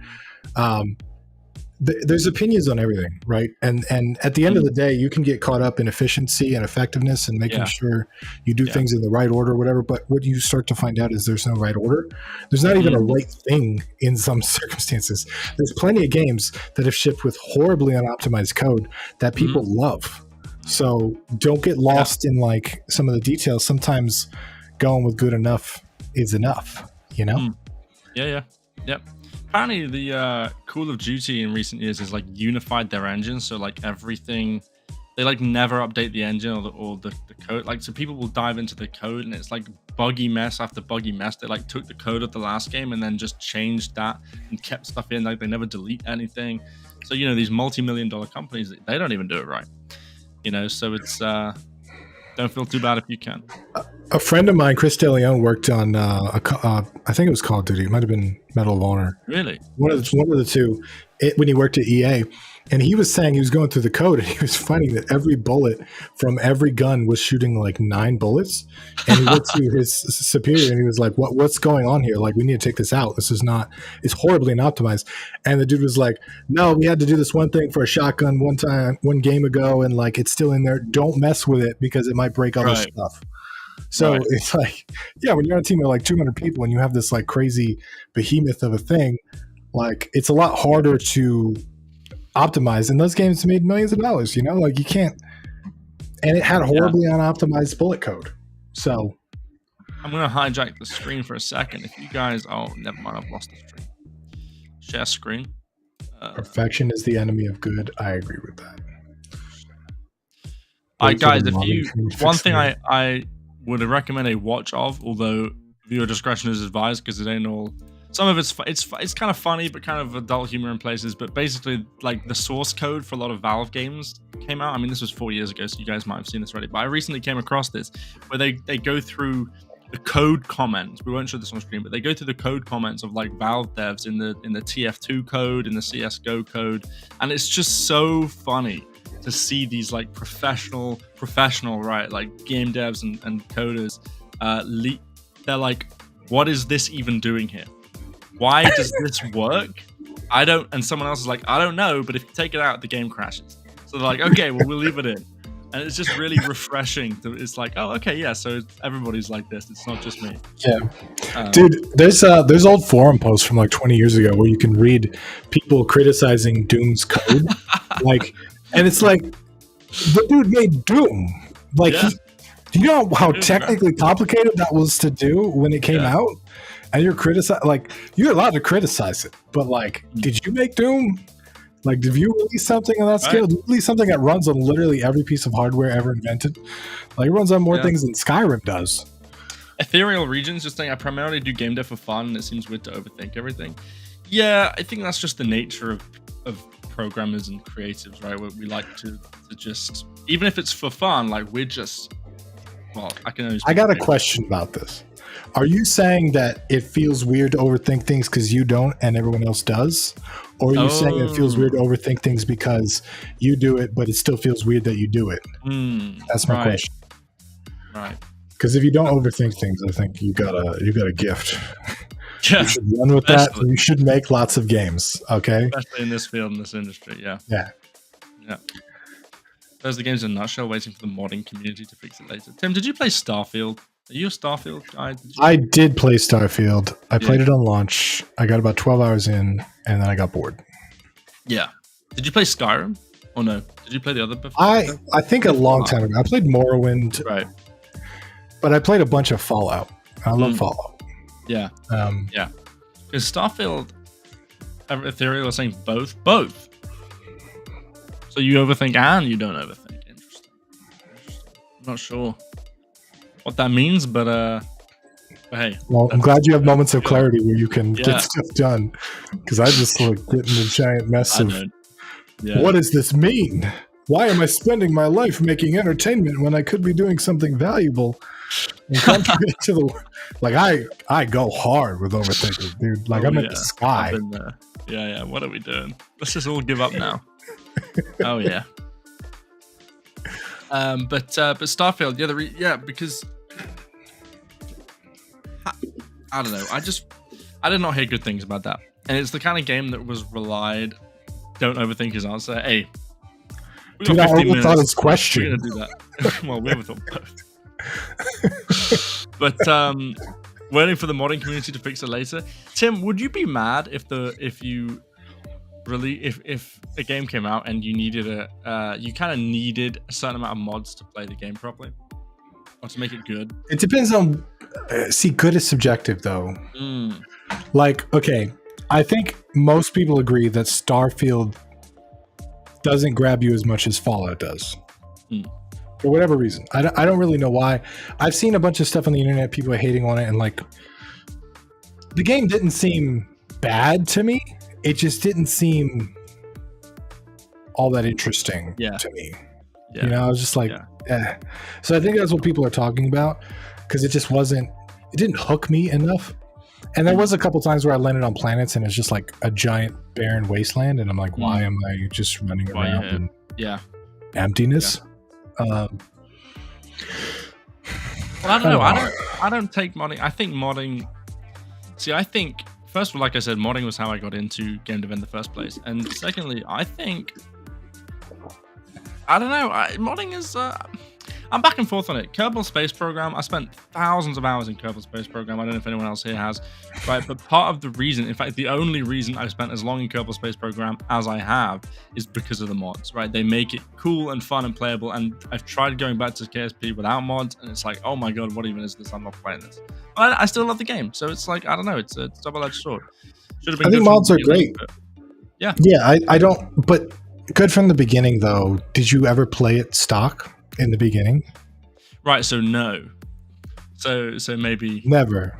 There's opinions on everything, right? And at the end of the day, you can get caught up in efficiency and effectiveness and making sure you do things in the right order or whatever. But what you start to find out is there's no right order. There's not even a right thing in some circumstances. There's plenty of games that have shipped with horribly unoptimized code that people love. So don't get lost in like some of the details. Sometimes going with good enough is enough, Yeah. Apparently, the Call of Duty in recent years has like unified their engine, so like everything they like never update the engine or the code. Like, so people will dive into the code and it's like buggy mess after buggy mess. They like took the code of the last game and then just changed that and kept stuff in. Like, they never delete anything. So, you know, these multi-million-dollar companies, they don't even do it right. You know, so it's don't feel too bad if you can. A friend of mine, Chris DeLeon, worked on I think it was Call of Duty. It might have been Medal of Honor. Really? One of the two. When he worked at EA, and he was saying he was going through the code and he was finding that every bullet from every gun was shooting like 9 bullets. And he went to his superior and he was like, "What's going on here? Like, we need to take this out. This is not. It's horribly inoptimized." And the dude was like, "No, we had to do this one thing for a shotgun one game ago, and like it's still in there. Don't mess with it because it might break other stuff." So it's like, yeah, when you're on a team of like 200 people and you have this like crazy behemoth of a thing, like it's a lot harder to optimize. And those games made millions of dollars, you know, like you can't. And it had horribly unoptimized bullet code. So I'm going to hijack the screen for a second. If you guys, oh, never mind, I've lost the screen. Share screen. Perfection is the enemy of good. I agree with that. All right, guys, one thing I would recommend a watch of, although viewer discretion is advised because it ain't all. Some of it's kind of funny, but kind of adult humor in places. But basically, like the source code for a lot of Valve games came out. I mean, this was 4 years ago, so you guys might have seen this already. But I recently came across this where they go through the code comments. We won't show this on screen, but they go through the code comments of like Valve devs in the TF2 code, in the CS:GO code, and it's just so funny to see these like professional, right, like game devs and coders, they're like, what is this even doing here? Why does this work? I don't, and someone else is like, I don't know, but if you take it out, the game crashes. So they're like, okay, well, we'll leave it in. And it's just really refreshing. It's like, oh, okay, yeah, so everybody's like this. It's not just me. Yeah. Dude, there's old forum posts from like 20 years ago where you can read people criticizing Doom's code. Like, and it's like, the dude made Doom. Like, do you know how technically complicated that was to do when it came out? And you're you're allowed to criticize it, but like, did you make Doom? Like, did you release something on that scale? Did you release something that runs on literally every piece of hardware ever invented? Like, it runs on more things than Skyrim does. Ethereal Regions just saying, I primarily do game dev for fun, and it seems weird to overthink everything. Yeah, I think that's just the nature of programmers and creatives, right? Where we like to just, even if it's for fun, like we're just, well, I got a question about this. Are you saying that it feels weird to overthink things because you don't and everyone else does? Or are you saying it feels weird to overthink things because you do it, but it still feels weird that you do it? That's my question. Right. Because if you don't overthink things, I think you got a gift. Yeah. You should run with that. You should make lots of games. Okay. Especially in this field, in this industry. Yeah. Yeah. Yeah. There's the games in a nutshell, waiting for the modding community to fix it later. Tim, did you play Starfield? Are you a Starfield guy? I did play Starfield. I played it on launch. I got about 12 hours in, and then I got bored. Yeah. Did you play Skyrim? Or no? Did you play the other before? I think a long time ago. I played Morrowind. Right. But I played a bunch of Fallout. I love Fallout. Yeah. Yeah. Because Starfield, Ethereal was saying both. So you overthink and you don't overthink. Interesting. I'm not sure what that means, but hey. Well, I'm glad you have moments of clarity where you can get stuff done. Because I just get in a giant mess of what does this mean? Why am I spending my life making entertainment when I could be doing something valuable and contributing to the world? Like I go hard with overthinking, dude. Like I'm at the sky. Yeah. What are we doing? Let's just all give up now. Oh yeah. But Starfield, because I don't know. I did not hear good things about that, and it's the kind of game that was relied. Don't overthink his answer. Hey, we got 15 minutes. Thought his question. We're gonna do that. Well, we haven't thought both. But waiting for the modding community to fix it later. Tim, would you be mad if a game came out and you needed you kind of needed a certain amount of mods to play the game properly or to make it good? It depends on. See, good is subjective though. Like, okay, I think most people agree that Starfield doesn't grab you as much as Fallout does. for whatever reason. I don't really know why. I've seen a bunch of stuff on the internet. People are hating on it, and like the game didn't seem bad to me. It just didn't seem all that interesting to me. Yeah. You know, I was just like, So I think that's what people are talking about, because it just wasn't. It didn't hook me enough. And there was a couple times where I landed on planets and it's just like a giant barren wasteland, and I'm like, why am I just running around in emptiness? Well, I don't know. I don't take modding. I think modding. See, I think first of all, like I said, modding was how I got into game dev in the first place, and secondly, I think I don't know. Modding is. I'm back and forth on it. Kerbal Space Program. I spent thousands of hours in Kerbal Space Program. I don't know if anyone else here has, right? But part of the reason, in fact, the only reason I've spent as long in Kerbal Space Program as I have is because of the mods, right? They make it cool and fun and playable. And I've tried going back to KSP without mods, and it's like, oh my god, what even is this? I'm not playing this. But I still love the game, so it's like, I don't know. It's a double-edged sword. Should have been. I think mods are great. Yeah. Yeah, I don't. But good from the beginning, though. Did you ever play it stock in the beginning? Right, so no. So maybe never.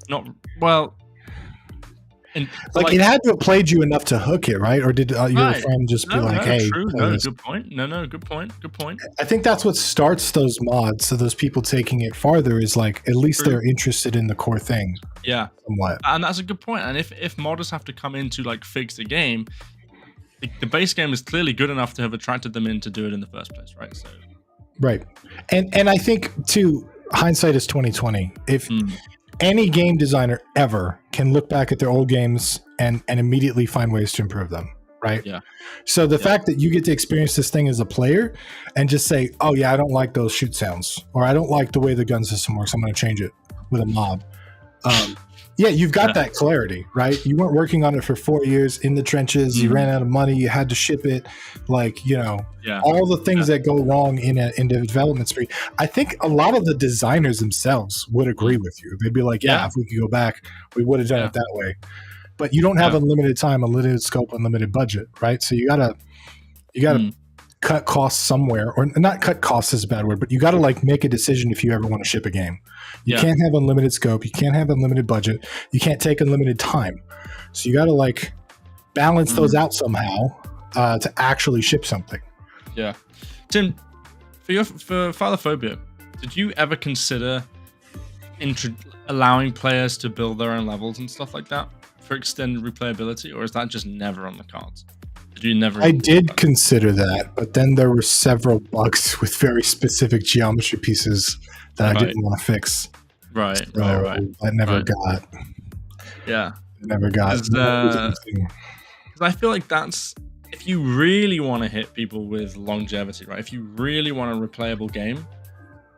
Not well. Like it had to have played you enough to hook it, right? Or did your friend just be like, "Hey, true. No, good point. No, good point. Good point." I think that's what starts those mods. So those people taking it farther is like at least they're interested in the core thing. Yeah, somewhat. And that's a good point. And if modders have to come in to like fix the game, the base game is clearly good enough to have attracted them in to do it in the first place, right? So. Right. And I think too, hindsight is 2020. If any game designer ever can look back at their old games and immediately find ways to improve them, right? Yeah. So the fact that you get to experience this thing as a player and just say, oh yeah, I don't like those shoot sounds, or I don't like the way the gun system works, I'm going to change it with a mod. Yeah, you've got that clarity, right? You weren't working on it for 4 years in the trenches. You ran out of money. You had to ship it. Like, you know, all the things that go wrong in the development spree. I think a lot of the designers themselves would agree with you. They'd be like, yeah, if we could go back, we would have done it that way. But you don't have unlimited time, unlimited scope, unlimited budget, right? So you gotta cut costs somewhere, or not cut costs is a bad word, but you got to like make a decision if you ever want to ship a game. You can't have unlimited scope. You can't have unlimited budget. You can't take unlimited time. So you got to like balance those out somehow to actually ship something. Yeah. Tim, for Fatherphobia, did you ever consider allowing players to build their own levels and stuff like that for extended replayability, or is that just never on the cards? I did consider that, but then there were several bugs with very specific geometry pieces that I didn't want to fix. Right, so right. I never got. Yeah. Never got. Because I feel like that's, if you really want to hit people with longevity, right? If you really want a replayable game,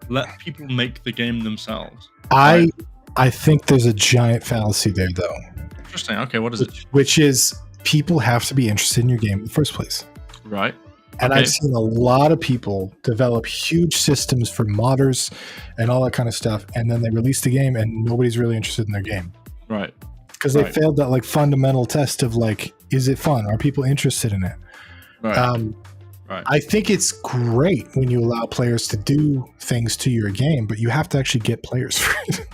let people make the game themselves. I think there's a giant fallacy there, though. Interesting. Okay, what is it? Which is, people have to be interested in your game in the first place. Right. And I've seen a lot of people develop huge systems for modders and all that kind of stuff, and then they release the game and nobody's really interested in their game. Right. Because they failed that like fundamental test of like, is it fun? Are people interested in it? Right. I think it's great when you allow players to do things to your game, but you have to actually get players for it.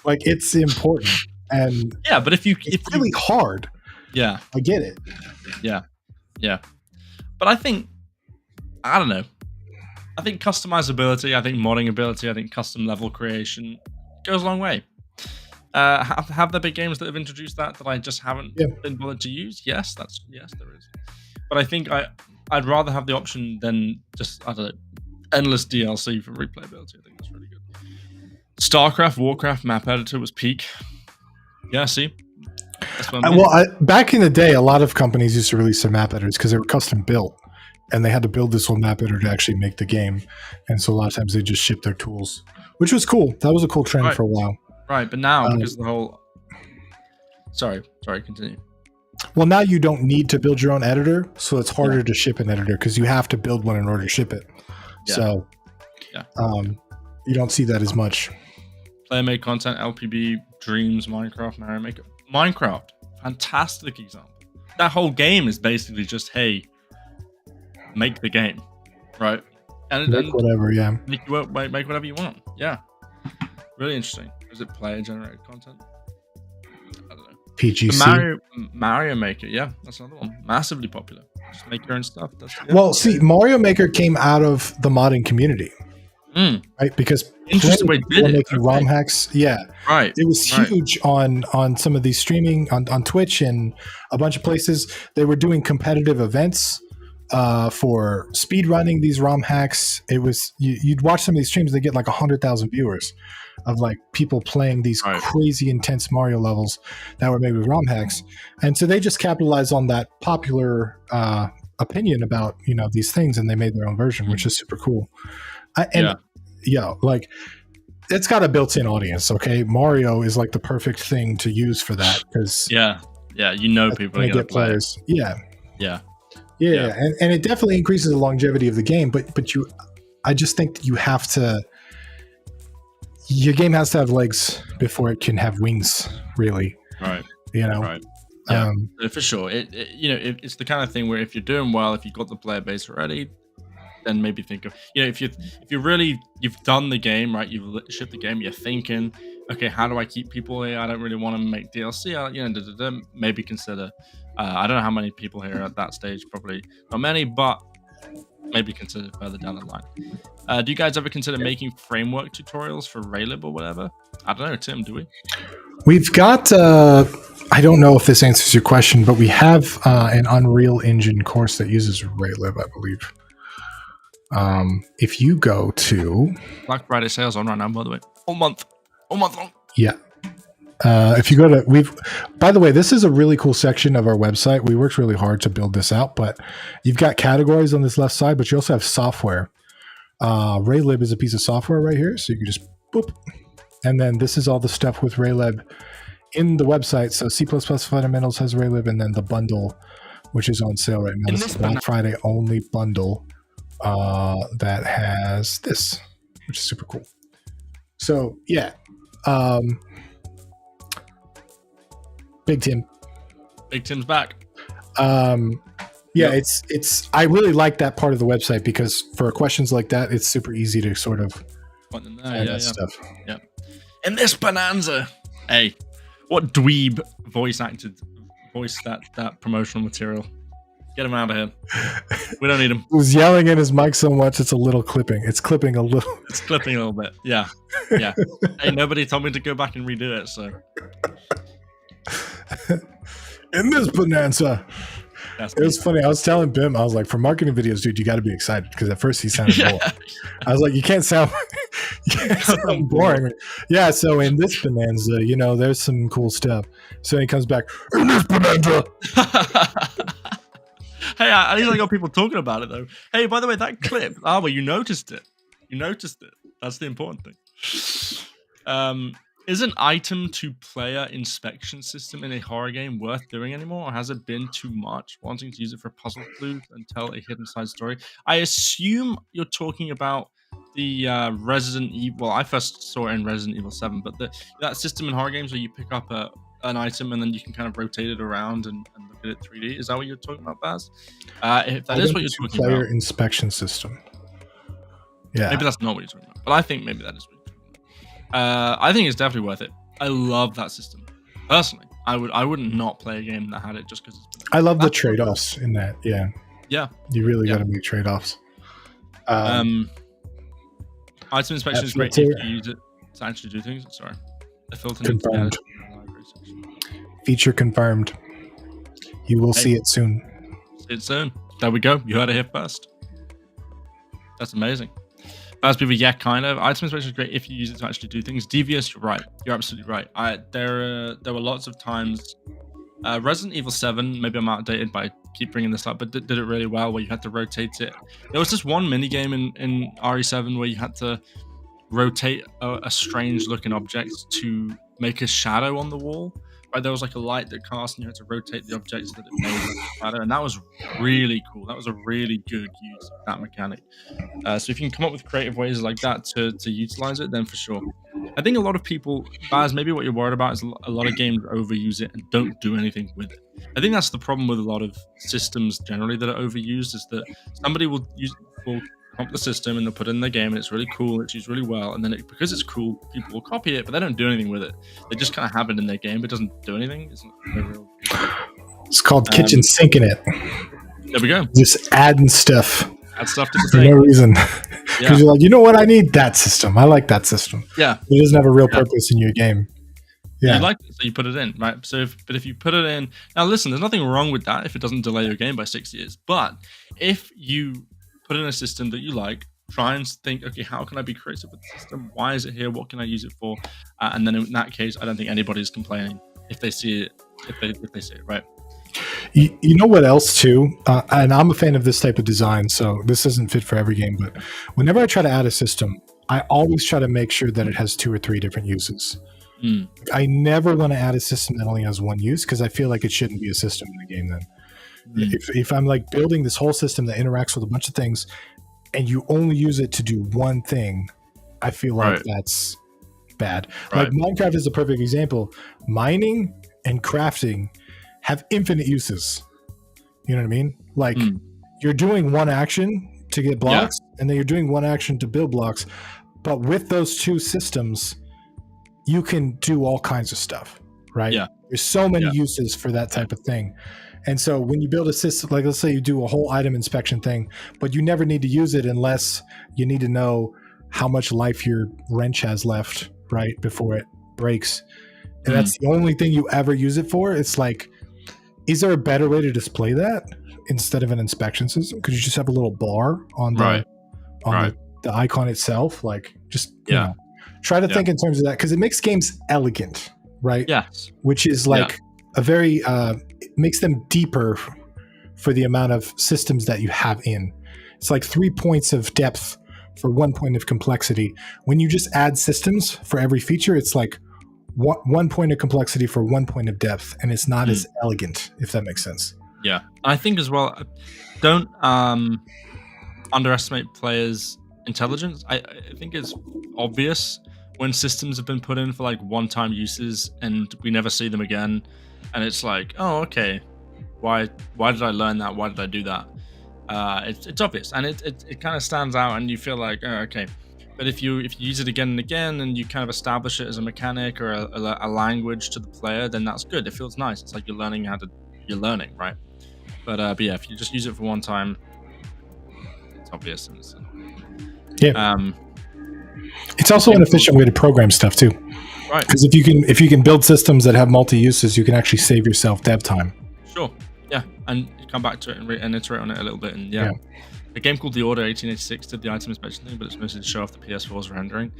Like, it's important. And yeah, but it's really hard. Yeah. I get it. Yeah. Yeah. But I think, I don't know. I think customizability, I think modding ability, I think custom level creation goes a long way. Have there been games that have introduced that I just haven't been bothered to use? Yes, there is. But I think I'd rather have the option than just, I don't know, endless DLC for replayability. I think that's really good. StarCraft, Warcraft map editor was peak. Yeah, see? Back in the day, a lot of companies used to release their map editors because they were custom built, and they had to build this whole map editor to actually make the game. And so a lot of times they just ship their tools, which was cool. That was a cool trend for a while. Right, but now because of the whole. Sorry, continue. Well, now you don't need to build your own editor, so it's harder to ship an editor because you have to build one in order to ship it. Yeah. So, you don't see that as much. Player-made content, LPB, Dreams, Minecraft, Mario Maker. Minecraft, fantastic example. That whole game is basically just, hey, make the game. Right. Make whatever, yeah. Make whatever you want. Yeah. Really interesting. Is it player generated content? I don't know. PGC. Mario Maker, yeah, that's another one. Massively popular. Just make your own stuff. Well, see, Mario Maker came out of the modding community, right? Because interesting way people making ROM hacks. Yeah, right. It was huge on some of these streaming on Twitch and a bunch of places. They were doing competitive events for speed running these ROM hacks. It was you'd watch some of these streams, they get like 100,000 viewers of like people playing these crazy intense Mario levels that were made with ROM hacks. And so they just capitalized on that popular opinion about, you know, these things, and they made their own version, which is super cool. Like it's got a built-in audience. Okay, Mario is like the perfect thing to use for that because you know, people are gonna get players. Yeah. And it definitely increases the longevity of the game, but I just think that your game has to have legs before it can have wings, really. Right. You know. Right. Yeah, for sure. It's the kind of thing where if you're doing well, if you've got the player base already, then maybe think of, if you've done the game, right, you've shipped the game, you're thinking, okay, how do I keep people here? I don't really want to make DLC. Maybe consider. I don't know how many people here at that stage. Probably not many, but maybe consider further down the line. Do you guys ever consider making framework tutorials for Raylib or whatever? I don't know, Tim. Do we? We've got. I don't know if this answers your question, but we have an Unreal Engine course that uses Raylib, I believe. If you go to Black Friday sales on right now, by the way, all month long. Yeah. If you go to by the way, this is a really cool section of our website. We worked really hard to build this out, but you've got categories on this left side, but you also have software. Raylib is a piece of software right here. So you can just boop. And then this is all the stuff with Raylib in the website. So C++ Fundamentals has Raylib, and then the bundle, which is on sale right now. This is Black Friday only bundle that has this, which is super cool. So yeah. Big Tim's back. It's I really like that part of the website because for questions like that, it's super easy to sort of find stuff. Yeah. In this bonanza, hey, what dweeb voiced that promotional material? Get him out of here. We don't need him. He was yelling in his mic so much, it's a little clipping. It's clipping a little. It's clipping a little bit. Yeah. Hey, nobody told me to go back and redo it, so. In this bonanza. It was funny. I was telling Bim, I was like, for marketing videos, dude, you got to be excited because at first he sounded boring. I was like, you can't sound boring. Yeah. So in this bonanza, there's some cool stuff. So he comes back in this bonanza. Hey, at least I got people talking about it though. Hey, by the way, that clip. Well, you noticed it. That's the important thing. Is an item to player inspection system in a horror game worth doing anymore, or has it been too much? Wanting to use it for puzzle clues and tell a hidden side story. I assume you're talking about the Resident Evil. Well, I first saw it in Resident Evil 7, but that system in horror games where you pick up an item and then you can kind of rotate it around and look at it 3D. Is that what you're talking about, Baz? If that is what you're talking about, player inspection system. Yeah, maybe that's not what you're talking about, but I think maybe that is what you're talking about. I think it's definitely worth it. I love that system. Personally, I wouldn't not play a game that had it just because. I love the trade-offs in that. Yeah. Yeah. You really got to make trade-offs. Item inspection is great if you use it to actually do things. Sorry, the filter confirmed. Feature confirmed. You will see it soon. See it soon. There we go. You heard it here first. That's amazing. As people, yeah, kind of. Item inspection is great if you use it to actually do things. Devious, you're right. You're absolutely right. There were lots of times. Resident Evil 7, maybe I'm outdated, but I keep bringing this up, but did it really well where you had to rotate it. There was this one mini game in RE7 where you had to rotate a strange looking object to make a shadow on the wall. Right, there was like a light that cast and you had to rotate the object so that it made a shadow, and that was really cool. That was a really good use of that mechanic. So if you can come up with creative ways like that to utilize it, then for sure. I think a lot of people, Baz, maybe what you're worried about is a lot of games overuse it and don't do anything with it. I think that's the problem with a lot of systems generally that are overused, is that somebody will prompt the system and they'll put it in their game and it's really cool, it's used really well, and then because it's cool, people will copy it, but they don't do anything with it. They just kind of have it in their game, but it doesn't do anything. It's not real. It's called kitchen sinking it. There we go. Just adding stuff. Add stuff to the for thing. no reason. Because you're like, you know what? I need that system. I like that system. Yeah. It doesn't have a real purpose in your game. Yeah. You like it, so you put it in, right? But if you put it in, now listen, there's nothing wrong with that if it doesn't delay your game by 6 years. But if you put in a system that you like, try and think, okay, how can I be creative with the system? Why is it here? What can I use it for? And then in that case, I don't think anybody's complaining if they see it, if they see it, right? You know what else too? And I'm a fan of this type of design, so this isn't fit for every game. But whenever I try to add a system, I always try to make sure that it has 2 or 3 different uses. I never want to add a system that only has one use because I feel like it shouldn't be a system in the game then. If I'm like building this whole system that interacts with a bunch of things and you only use it to do one thing, I feel like that's bad. Like Minecraft is a perfect example. Mining and crafting have infinite uses. You know what I mean? Like you're doing one action to get blocks and then you're doing one action to build blocks. But with those 2 systems, you can do all kinds of stuff, right? Yeah. There's so many uses for that type of thing. And so when you build a system, like let's say you do a whole item inspection thing, but you never need to use it unless you need to know how much life your wrench has left, right, before it breaks. And that's the only thing you ever use it for. It's like, is there a better way to display that instead of an inspection system? Could you just have a little bar on the icon itself? Like just, you know, try to think in terms of that because it makes games elegant, right? Yes. Which is like a very, it makes them deeper for the amount of systems that you have in. It's like 3 points of depth for 1 point of complexity. When you just add systems for every feature, it's like 1 point of complexity for 1 point of depth, and it's not as elegant, if that makes sense. Yeah. I think as well, don't underestimate players' intelligence. I think it's obvious when systems have been put in for like one-time uses and we never see them again, and it's like, oh, okay, why did I learn that? Why did I do that? It's obvious, and it kind of stands out, and you feel like, oh, okay. But if you use it again and again, and you kind of establish it as a mechanic or a language to the player, then that's good. It feels nice. It's like you're learning, right? But yeah, if you just use it for one time, it's obvious. It's also an efficient way to program stuff too, right? Because if you can build systems that have multi uses, you can actually save yourself dev time. Sure. Yeah, and come back to it and iterate on it a little bit, and a game called The Order 1886 did the item inspection thing, but it's mostly to show off the PS4's rendering.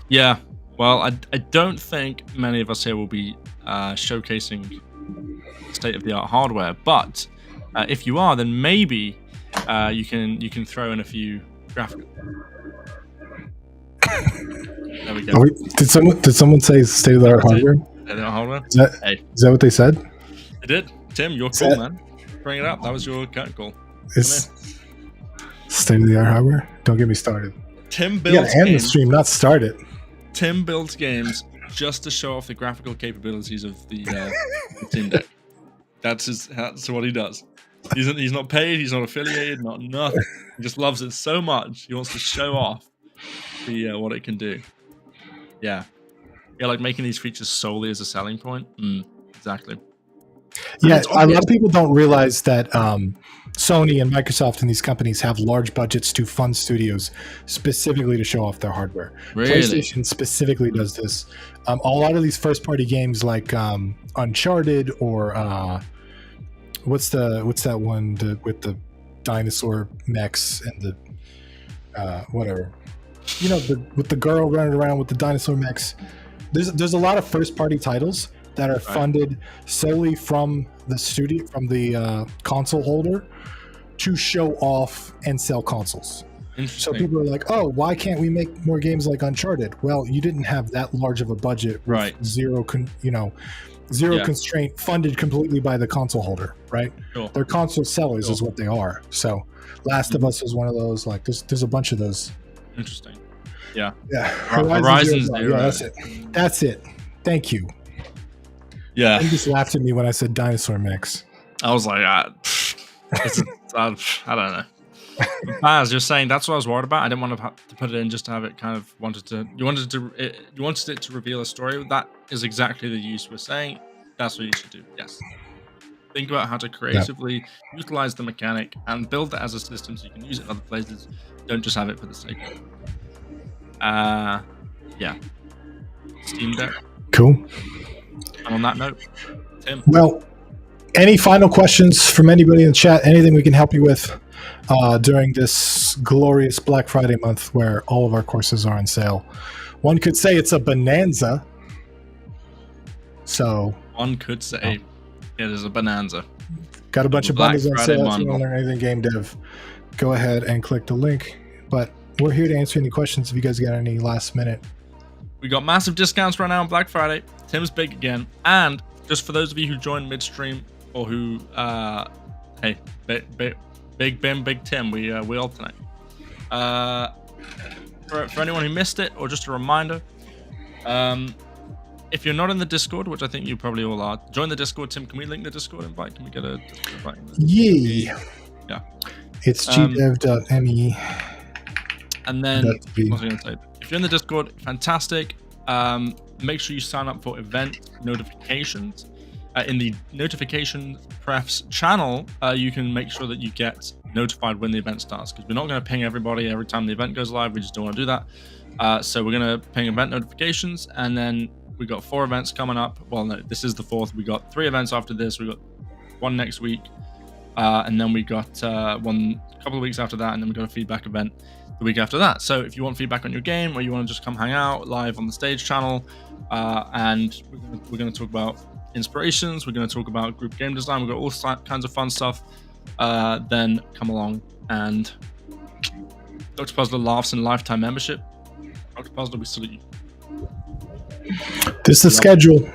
Yeah, well, I don't think many of us here will be showcasing state-of-the-art hardware, but if you are, then maybe you can throw in a few graphics. There we go. Did someone say state-of-the-art hardware? State-of-the-art hardware? Is that what they said? They did. Tim, you're cool, man. Bring it up. That was your curtain call. It's state-of-the-art hardware? Don't get me started. Tim builds games. End the stream, not start it. Tim builds games just to show off the graphical capabilities of the Steam Deck. That's what he does. He's not paid. He's not affiliated. Not nothing. He just loves it so much. He wants to show off what it can do. Yeah, like making these features solely as a selling point. Exactly. Yeah, a lot of people don't realize that Sony and Microsoft and these companies have large budgets to fund studios specifically to show off their hardware. Really? PlayStation specifically does this. A lot of these first-party games like Uncharted or what's that one with the dinosaur mechs and the whatever, you know, with the girl running around with the dinosaur mechs. There's a lot of first-party titles that are funded solely from the studio, from the console holder, to show off and sell consoles. So people are like, oh, why can't we make more games like Uncharted? Well, you didn't have that large of a budget, right? Zero constraint, funded completely by the console holder, right? Sure. They're console sellers is what they are. So Last of Us is one of those. Like there's a bunch of those. Interesting. Yeah. Horizon Zero. Yeah, that's it. Thank you. Yeah. He just laughed at me when I said dinosaur mix. I was like, I don't know. Baz, you're saying that's what I was worried about. I didn't want to put it in just to have it kind of you wanted it to reveal a story. That is exactly the use we're saying. That's what you should do. Yes. Think about how to creatively utilize the mechanic and build it as a system so you can use it in other places. Don't just have it for the sake of it. Yeah. Steam Deck. Cool. And on that note, Tim. Well, any final questions from anybody in the chat? Anything we can help you with during this glorious Black Friday month where all of our courses are on sale? One could say it's a bonanza. So one could say it is a bonanza. Got a bunch of bundles on sale. If you want to learn anything game dev, go ahead and click the link. But we're here to answer any questions if you guys got any last minute. We got massive discounts right now on Black Friday. Tim's big again. And just for those of you who joined midstream or who, hey, Big Bim, Big Tim, we all tonight. For anyone who missed it, or just a reminder, if you're not in the Discord, which I think you probably all are, join the Discord. Tim, can we link the Discord invite? Can we get a Discord invite? Yeah. It's GDTV. And then, what was I going to say? If you're in the Discord, fantastic. Make sure you sign up for event notifications. In the notification prefs channel, you can make sure that you get notified when the event starts, because we're not going to ping everybody every time the event goes live. We just don't want to do that. So we're going to ping event notifications, and then we got 4 events coming up. Well, no, this is the 4th. We got 3 events after this. We got 1 next week, and then we got 1 a couple of weeks after that, and then we got a feedback event the week after that. So if you want feedback on your game, or you want to just come hang out live on the stage channel, and we're going to talk about inspirations, we're going to talk about group game design, we've got all kinds of fun stuff, then come along. And Dr. Puzzler laughs and lifetime membership. Dr. Puzzler, we salute you. This is the schedule.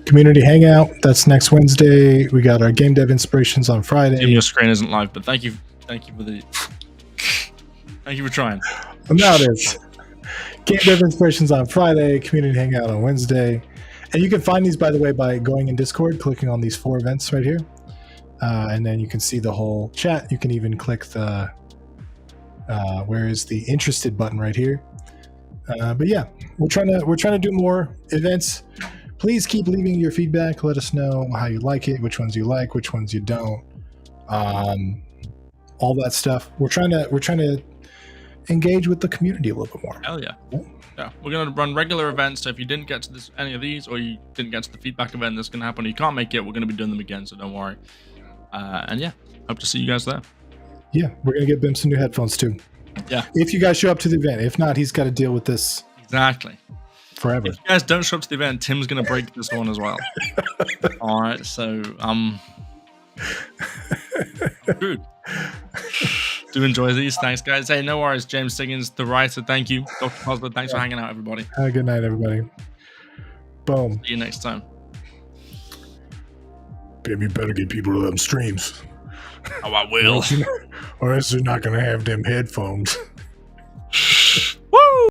Community hangout, that's next Wednesday. We got our game dev inspirations on Friday. Your screen isn't live, but thank you for trying. Now it is. Game dev inspirations on Friday, community hangout on Wednesday. And you can find these, by the way, by going in Discord, clicking on these 4 events right here. And then you can see the whole chat. You can even click the, where is the interested button right here. But yeah, we're trying to do more events. Please keep leaving your feedback. Let us know how you like it, which ones you like, which ones you don't. All that stuff. We're trying to engage with the community a little bit more. Hell yeah. Yeah, we're going to run regular events, so if you didn't get to any of these, or you didn't get to the feedback event that's going to happen, or you can't make it, we're going to be doing them again, so don't worry. And yeah, hope to see you guys there. Yeah, we're going to get Bim some new headphones too. Yeah. If you guys show up to the event. If not, he's got to deal with this. Exactly. Forever. If you guys don't show up to the event, Tim's going to break this one as well. All right, so, good. Do enjoy these. Thanks, guys. Hey, no worries. James Siggins, the writer. Thank you. Dr. Puzzler, thanks for hanging out, everybody. Have a good night, everybody. Boom. See you next time. Bim, you better get people to them streams. Oh, I will. Or else you're not going to have them headphones.